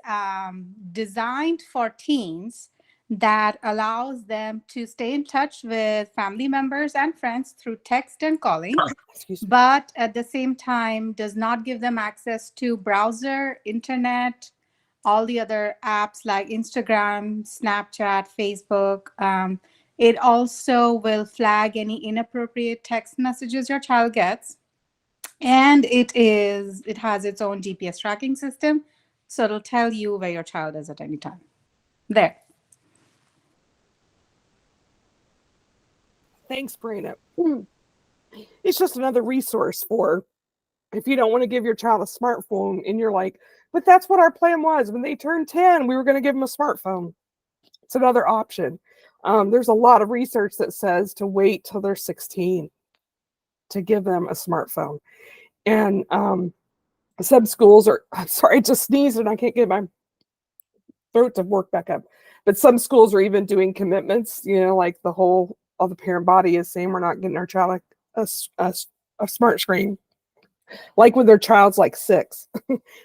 designed for teens that allows them to stay in touch with family members and friends through text and calling, but at the same time does not give them access to browser, internet, all the other apps like Instagram, Snapchat, Facebook. It also will flag any inappropriate text messages your child gets. And it has its own GPS tracking system. So it'll tell you where your child is at any time. There. Thanks, Brina. It's just another resource for if you don't want to give your child a smartphone and you're like, but that's what our plan was. When they turned 10, we were going to give them a smartphone. It's another option. There's a lot of research that says to wait till they're 16 to give them a smartphone. And some schools are, I'm sorry, I just sneezed and I can't get my throat to work back up. But some schools are even doing commitments, like all the parent body is saying we're not getting our child a smart screen, like when their child's like 6.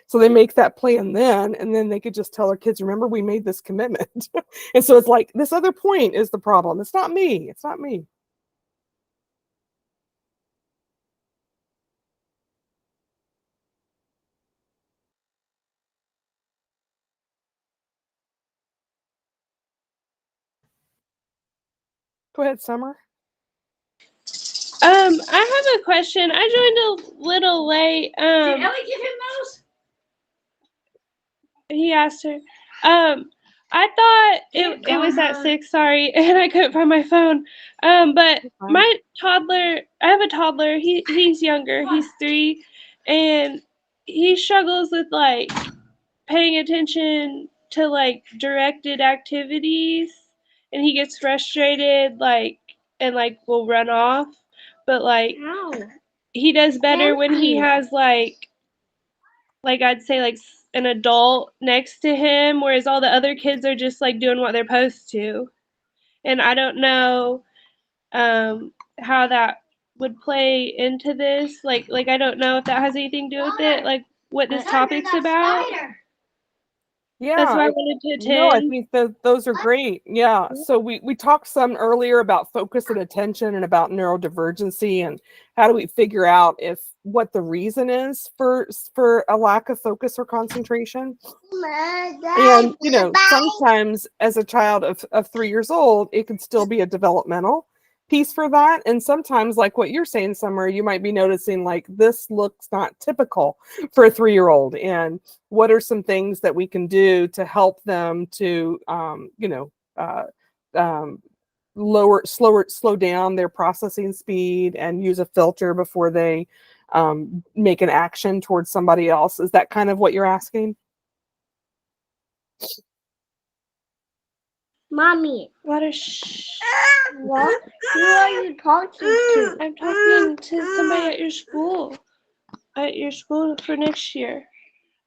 So they make that plan then, and then they could just tell their kids, remember, we made this commitment. And so it's like, this other point is the problem. It's not me. It's not me. Go ahead, Summer. I have a question. I joined a little late. Did Ellie give him those? He asked her. I thought it was at 6, sorry, and I couldn't find my phone. But my toddler, I have a toddler, he's younger, he's 3, and he struggles with like paying attention to like directed activities, and he gets frustrated and will run off. But he does better when he has like I'd say like an adult next to him, whereas all the other kids are just like doing what they're supposed to. And I don't know how that would play into this. Like I don't know if that has anything to do with it, like what this topic's about. Yeah, that's why I wanted to attend. No, I think that those are great. Yeah. So we talked some earlier about focus and attention and about neurodivergency and how do we figure out what the reason is for a lack of focus or concentration. And sometimes as a child of 3 years old, it can still be a developmental piece for that. And sometimes, like what you're saying, Summer, you might be noticing like this looks not typical for a 3-year-old. And what are some things that we can do to help them to slow down their processing speed and use a filter before they make an action towards somebody else? Is that kind of what you're asking? Mommy, What who are you talking to? I'm talking to somebody at your school for next year.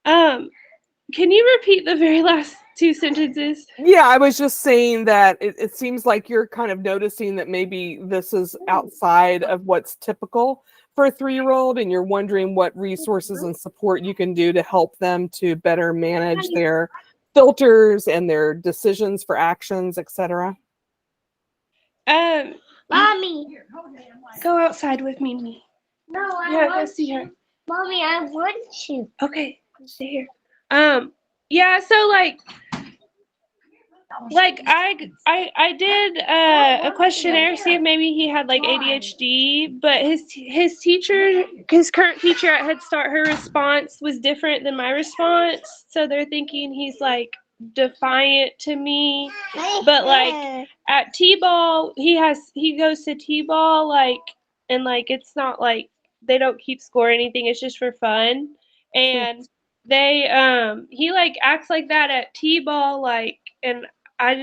Can you repeat the very last 2 sentences? Yeah, I was just saying that it seems like you're kind of noticing that maybe this is outside of what's typical for a 3-year-old, and you're wondering what resources and support you can do to help them to better manage their filters and their decisions for actions, etc. Mommy, Go outside with me. no, I Yeah, go want see her. Mommy, I want you. Okay, stay here. Yeah, so I did a questionnaire, see if maybe he had like ADHD, but his current teacher at Head Start, her response was different than my response. So they're thinking he's like defiant to me. But like at T-ball, he goes to T-ball and it's not like they don't keep score or anything, it's just for fun. And they he acts like that at T-ball, and I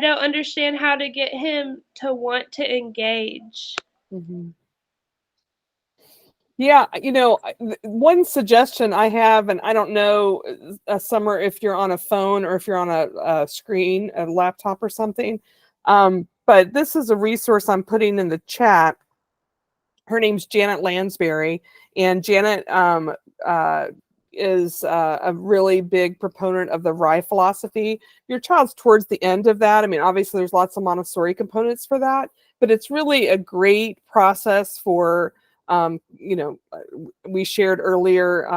don't understand how to get him to want to engage. Mm-hmm. Yeah, one suggestion I have, and I don't know, Summer, if you're on a phone or if you're on a screen, a laptop or something, but this is a resource I'm putting in the chat. Her name's Janet Lansbury, and Janet is a really big proponent of the RIE philosophy. Your child's towards the end of that. I mean, obviously there's lots of Montessori components for that, but it's really a great process for, we shared earlier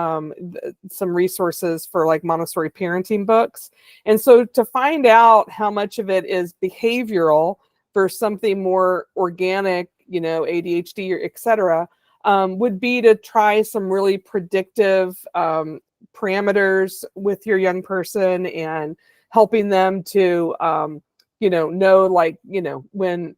some resources for like Montessori parenting books. And so to find out how much of it is behavioral for something more organic, ADHD or et cetera, would be to try some really predictive parameters with your young person and helping them to know, like, when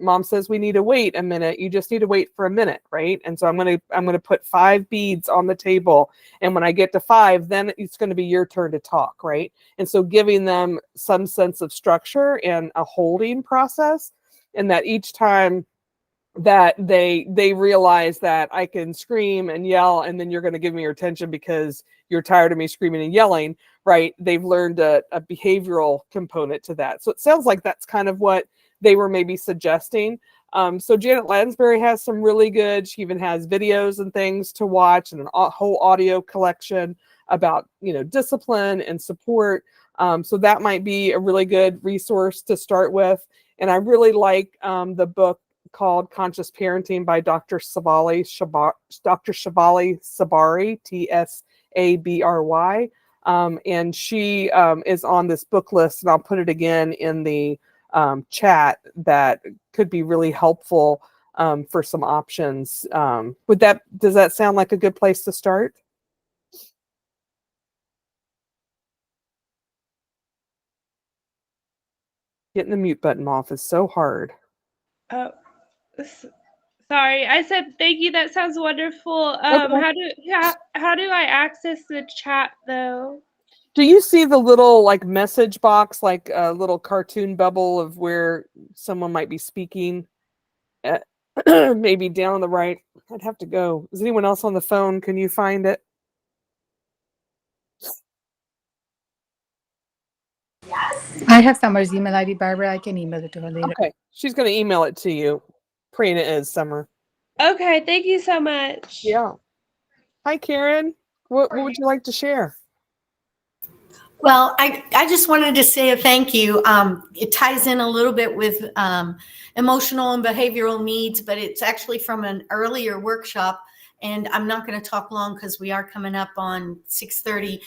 mom says we need to wait a minute, you just need to wait for a minute, right? And so I'm gonna put 5 beads on the table, and when I get to 5, then it's going to be your turn to talk, right? And so giving them some sense of structure and a holding process, and that each time that they realize that I can scream and yell, and then you're going to give me your attention because you're tired of me screaming and yelling, right? They've learned a behavioral component to that. So it sounds like that's kind of what they were maybe suggesting. So Janet Lansbury has some really good, she even has videos and things to watch, and a whole audio collection about, discipline and support. So that might be a really good resource to start with. And I really like the book called Conscious Parenting by Dr. Shivali Sabari, Tsabry. And she is on this book list, and I'll put it again in the chat, that could be really helpful for some options. Does that sound like a good place to start? Getting the mute button off is so hard. Oh, sorry. I said thank you. That sounds wonderful. Okay. How do I access the chat though? Do you see the little like message box, like a little cartoon bubble of where someone might be speaking? Maybe down on the right. I'd have to go. Is anyone else on the phone? Can you find it? I have Summer's email ID, Barbara. I can email it to her later. Okay. She's going to email it to you. Praying it is, Summer. Okay. Thank you so much. Yeah. Hi, Karen. What would you like to share? Well, I just wanted to say a thank you. It ties in a little bit with emotional and behavioral needs, but it's actually from an earlier workshop. And I'm not going to talk long because we are coming up on 6:30.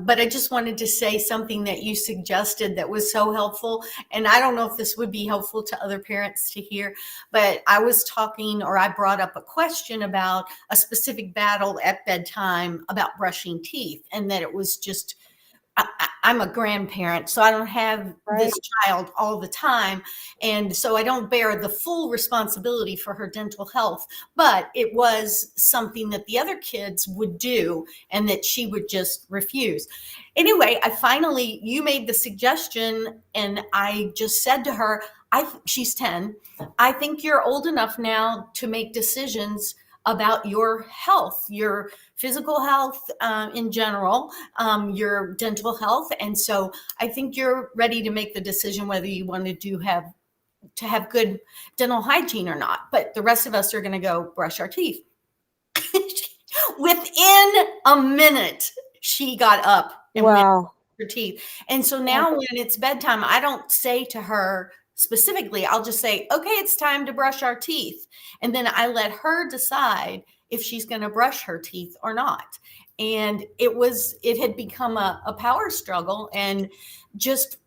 But I just wanted to say something that you suggested that was so helpful. And I don't know if this would be helpful to other parents to hear, but I was talking, or I brought up a question about a specific battle at bedtime about brushing teeth, and that it was just, I'm a grandparent, so I don't have this child all the time. And so I don't bear the full responsibility for her dental health, but it was something that the other kids would do and that she would just refuse. Anyway, you made the suggestion, and I just said to her, she's 10. I think you're old enough now to make decisions about your health, your physical health in general, your dental health. And so I think you're ready to make the decision whether you want to have good dental hygiene or not. But the rest of us are going to go brush our teeth. Within a minute, she got up and went to brush her teeth. And so now when it's bedtime, I don't say to her specifically, I'll just say, okay, it's time to brush our teeth. And then I let her decide if she's going to brush her teeth or not. And it had become a power struggle, and just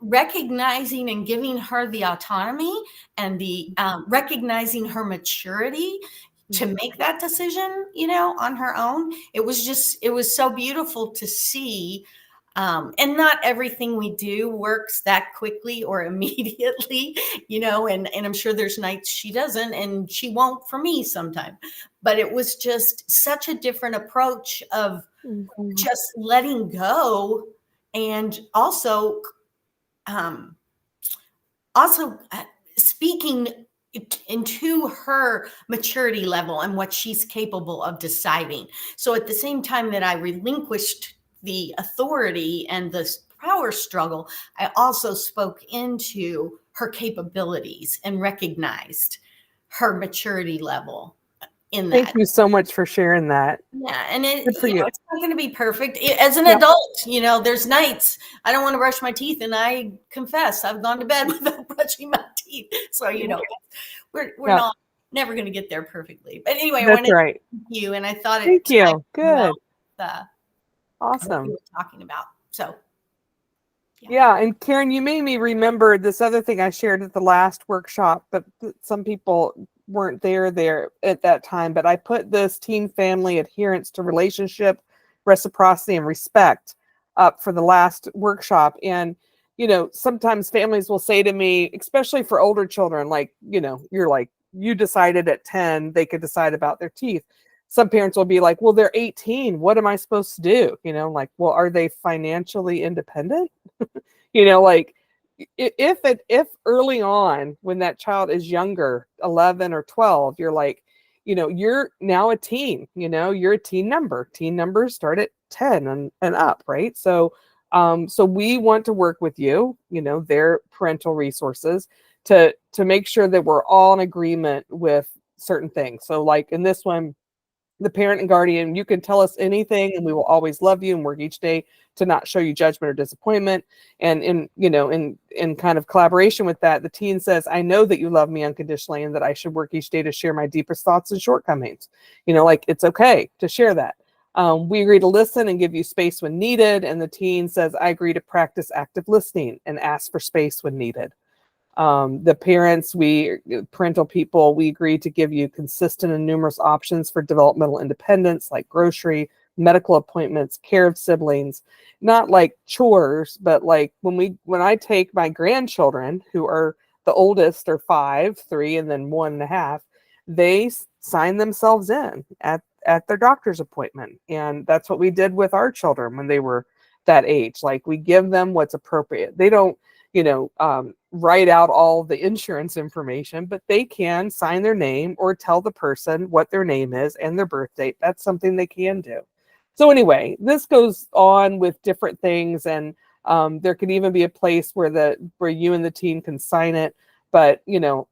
recognizing and giving her the autonomy and the recognizing her maturity to make that decision, on her own. It was so beautiful to see. And not everything we do works that quickly or immediately, and I'm sure there's nights she doesn't, and she won't for me sometime. But it was just such a different approach of just letting go, and also speaking into her maturity level and what she's capable of deciding. So at the same time that I relinquished the authority and the power struggle, I also spoke into her capabilities and recognized her maturity level in that. Thank you so much for sharing that. Yeah, and Good for you. it's not going to be perfect. As an adult, there's nights I don't want to brush my teeth, and I confess I've gone to bed without brushing my teeth. So we're never going to get there perfectly. But anyway, I wanted to thank you, and I thought thank you. Good. What Awesome. we were talking about. So Yeah, and Karen, you made me remember this other thing I shared at the last workshop, but some people weren't there at that time. But I put this teen family adherence to relationship, reciprocity, and respect up for the last workshop. And, sometimes families will say to me, especially for older children, like, you're like, you decided at 10, they could decide about their teeth. Some parents will be like, well, they're 18. What am I supposed to do? Like, well, are they financially independent? Like if early on when that child is younger, 11 or 12, you're like, you're now a teen, you're a teen number. Teen numbers start at 10 and up, right? So we want to work with you, their parental resources to make sure that we're all in agreement with certain things. So like in this one, the parent and guardian, you can tell us anything and we will always love you and work each day to not show you judgment or disappointment. And in kind of collaboration with that, the teen says, I know that you love me unconditionally and that I should work each day to share my deepest thoughts and shortcomings. Like it's okay to share that. We agree to listen and give you space when needed. And the teen says, I agree to practice active listening and ask for space when needed. The parents, parental people, we agree to give you consistent and numerous options for developmental independence, like grocery, medical appointments, care of siblings, not like chores, but like when I take my grandchildren, who are the oldest are 5, 3, and then 1.5, they sign themselves in at their doctor's appointment. And that's what we did with our children when they were that age. Like we give them what's appropriate. They don't, write out all the insurance information, but they can sign their name or tell the person what their name is and their birth date. That's something they can do. So anyway, this goes on with different things, and there could even be a place where you and the teen can sign it. But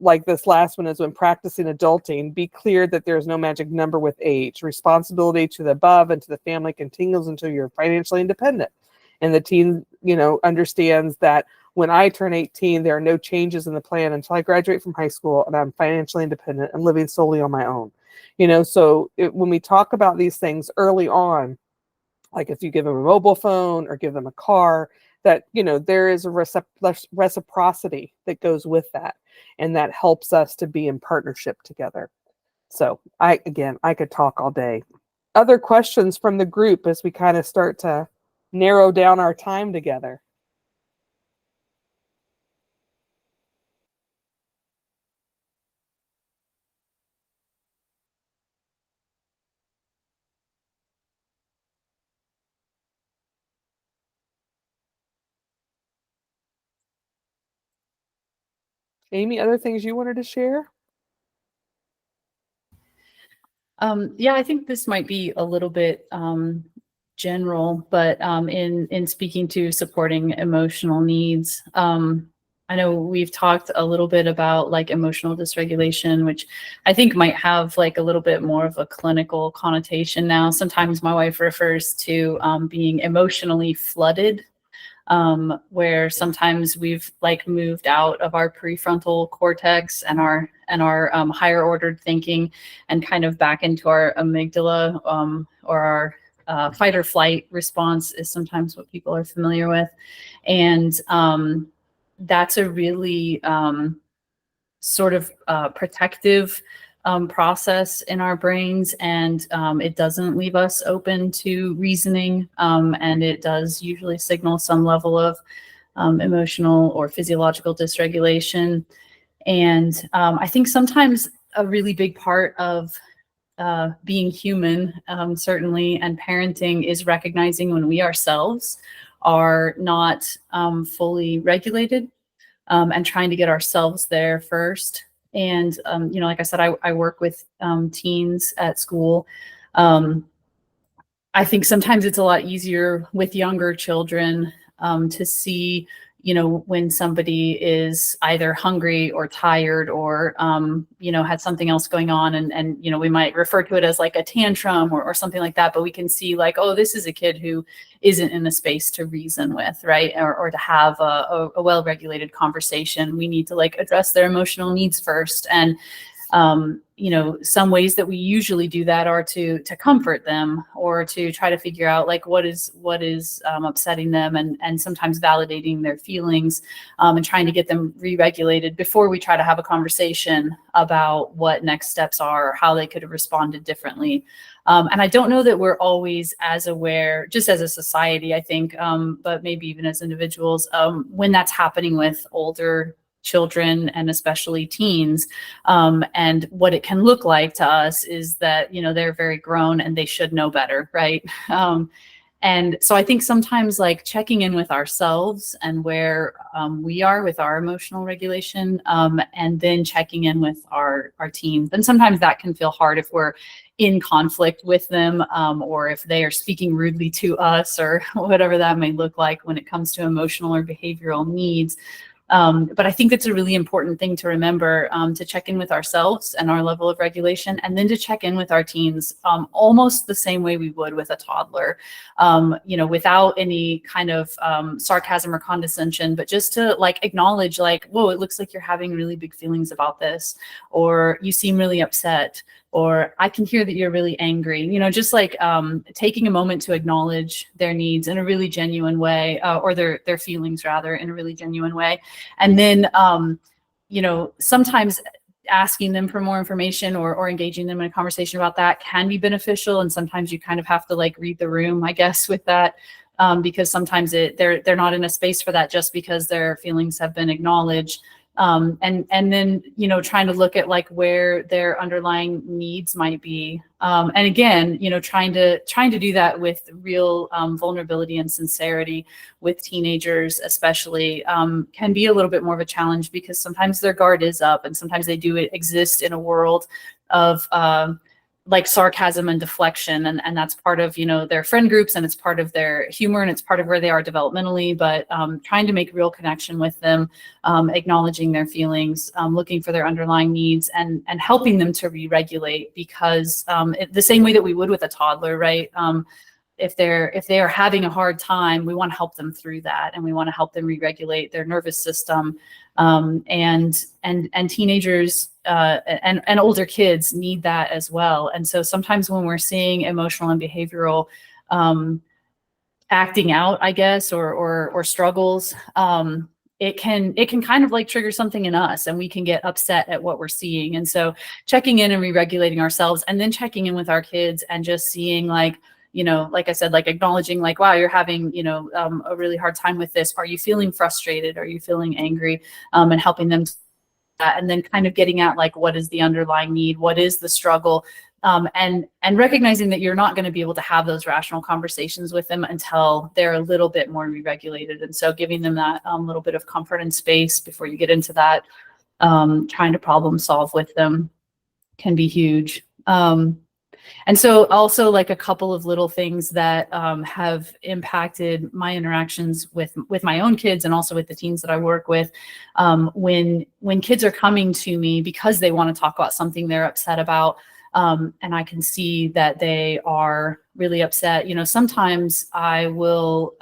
like this last one is when practicing adulting, be clear that there's no magic number with age. Responsibility to the above and to the family continues until you're financially independent. And the teen, understands that when I turn 18, there are no changes in the plan until I graduate from high school and I'm financially independent and living solely on my own. So when we talk about these things early on, like if you give them a mobile phone or give them a car, that, there is a reciprocity that goes with that. And that helps us to be in partnership together. So I could talk all day. Other questions from the group as we kind of start to narrow down our time together? Amy, other things you wanted to share? Yeah, I think this might be a little bit general, but in speaking to supporting emotional needs, I know we've talked a little bit about like emotional dysregulation, which I think might have like a little bit more of a clinical connotation now. Sometimes my wife refers to being emotionally flooded, where sometimes we've like moved out of our prefrontal cortex and our higher ordered thinking and kind of back into our amygdala, or our fight or flight response is sometimes what people are familiar with. And that's a really sort of protective process in our brains, and it doesn't leave us open to reasoning, and it does usually signal some level of emotional or physiological dysregulation. And I think sometimes a really big part of being human, certainly, and parenting is recognizing when we ourselves are not fully regulated, and trying to get ourselves there first. And, like I said, I work with teens at school. I think sometimes it's a lot easier with younger children to see, when somebody is either hungry or tired or, had something else going on. And we might refer to it as like a tantrum or something like that, but we can see like, oh, this is a kid who isn't in a space to reason with, right? Or to have a well-regulated conversation. We need to like address their emotional needs first. And you know, some ways that we usually do that are to comfort them or to try to figure out like what is upsetting them, and sometimes validating their feelings, and trying to get them re-regulated before we try to have a conversation about what next steps are or how they could have responded differently. And I don't know that we're always as aware, just as a society, I think, but maybe even as individuals, when that's happening with older children and especially teens. And what it can look like to us is that, you know, they're very grown and they should know better, right? And so I think sometimes like checking in with ourselves and where we are with our emotional regulation, and then checking in with our teens. And sometimes that can feel hard if we're in conflict with them, or if they are speaking rudely to us, or whatever that may look like when it comes to emotional or behavioral needs. But I think that's a really important thing to remember, to check in with ourselves and our level of regulation, and then to check in with our teens, almost the same way we would with a toddler, you know, without any kind of sarcasm or condescension, but just to like acknowledge like, whoa, it looks like you're having really big feelings about this, or you seem really upset, or I can hear that you're really angry, you know, just like taking a moment to acknowledge their needs in a really genuine way, or their feelings rather, in a really genuine way. And then, you know, sometimes asking them for more information or engaging them in a conversation about that can be beneficial. And sometimes you kind of have to like read the room, I guess, with that, because sometimes they're not in a space for that just because their feelings have been acknowledged. And then, you know, trying to look at like where their underlying needs might be. And again, you know, trying to do that with real vulnerability and sincerity with teenagers, especially, can be a little bit more of a challenge because sometimes their guard is up and sometimes they do exist in a world of like sarcasm and deflection, and that's part of, you know, their friend groups, and it's part of their humor, and it's part of where they are developmentally. But trying to make real connection with them, acknowledging their feelings, looking for their underlying needs, and helping them to re-regulate, because the same way that we would with a toddler, right? If they are having a hard time, we want to help them through that, and we want to help them re-regulate their nervous system. And teenagers and older kids need that as well. And so sometimes when we're seeing emotional and behavioral acting out, I guess, or struggles, it can kind of like trigger something in us, and we can get upset at what we're seeing. And so checking in and re-regulating ourselves, and then checking in with our kids and just seeing like, you know, like I said, like acknowledging like, wow, you're having, you know, a really hard time with this. Are you feeling frustrated? Are you feeling angry? And helping them, and then kind of getting at like, what is the underlying need? What is the struggle? And recognizing that you're not going to be able to have those rational conversations with them until they're a little bit more re-regulated. And so giving them that little bit of comfort and space before you get into that, trying to problem solve with them can be huge. And so also like a couple of little things that have impacted my interactions with my own kids and also with the teens that I work with, when kids are coming to me because they want to talk about something they're upset about, and I can see that they are really upset. You know, sometimes I will,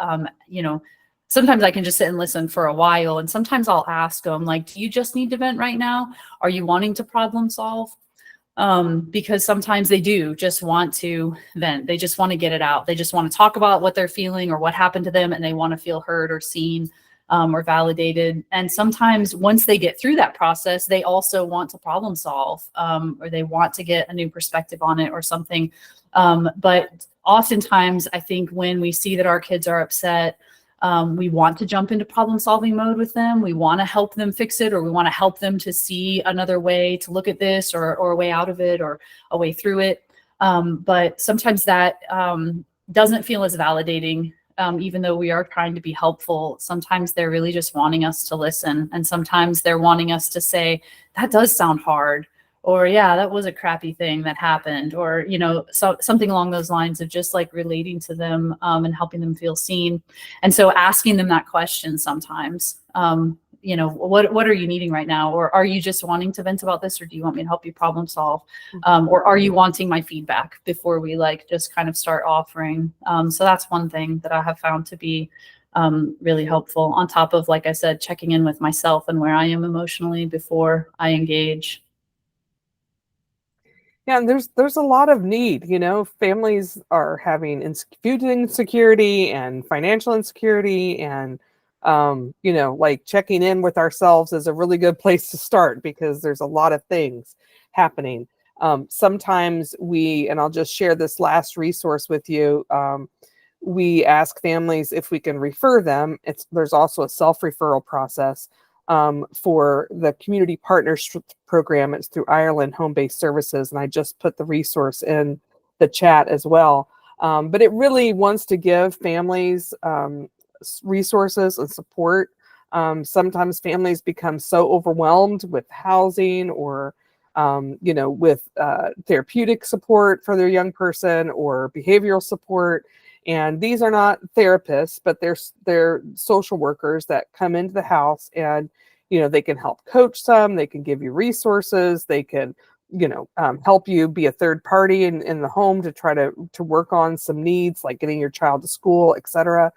you know, sometimes I can just sit and listen for a while, and sometimes I'll ask them like, do you just need to vent right now? Are you wanting to problem solve? Because sometimes they do just want to vent. They just want to get it out. They just want to talk about what they're feeling or what happened to them, and they want to feel heard or seen, or validated. And sometimes once they get through that process, they also want to problem solve, or they want to get a new perspective on it or something. But oftentimes I think when we see that our kids are upset, we want to jump into problem solving mode with them. We want to help them fix it, or we want to help them to see another way to look at this, or a way out of it, or a way through it. But sometimes that doesn't feel as validating, even though we are trying to be helpful. Sometimes they're really just wanting us to listen. And sometimes they're wanting us to say, that does sound hard. Or, yeah, that was a crappy thing that happened, or, you know, so something along those lines of just like relating to them, and helping them feel seen. And so asking them that question sometimes, you know, what are you needing right now? Or are you just wanting to vent about this? Or do you want me to help you problem solve? Or are you wanting my feedback before we like just kind of start offering? So that's one thing that I have found to be really helpful, on top of, like I said, checking in with myself and where I am emotionally before I engage. Yeah, and there's a lot of need. Families are having food insecurity and financial insecurity, and like checking in with ourselves is a really good place to start because there's a lot of things happening. Sometimes and I'll just share this last resource with you. We ask families if we can refer them. There's also a self-referral process for the community partners program. It's through Ireland Home-Based Services, and I just put the resource in the chat as well. But it really wants to give families resources and support. Sometimes families become so overwhelmed with housing or with therapeutic support for their young person or behavioral support. And these are not therapists, but they're social workers that come into the house, and they can help coach some, they can give you resources, they can help you be a third party in the home to try to work on some needs like getting your child to school, etc.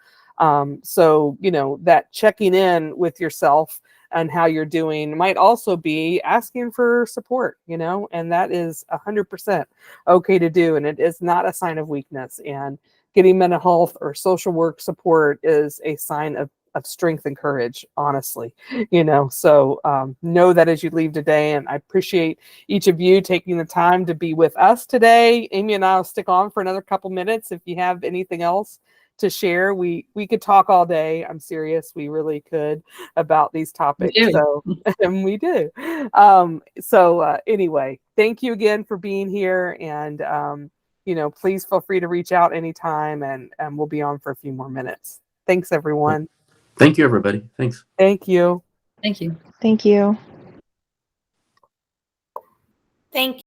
So that checking in with yourself and how you're doing might also be asking for support, and that is 100% okay to do, and it is not a sign of weakness. And getting mental health or social work support is a sign of strength and courage, honestly. So know that as you leave today. And I appreciate each of you taking the time to be with us today. Amy and I will stick on for another couple minutes. If you have anything else to share, we could talk all day. I'm serious, we really could, about these topics. So and we do. Anyway, thank you again for being here, and please feel free to reach out anytime, and we'll be on for a few more minutes. Thanks, everyone. Thank you, everybody. Thanks. Thank you. Thank you. Thank you. Thank you.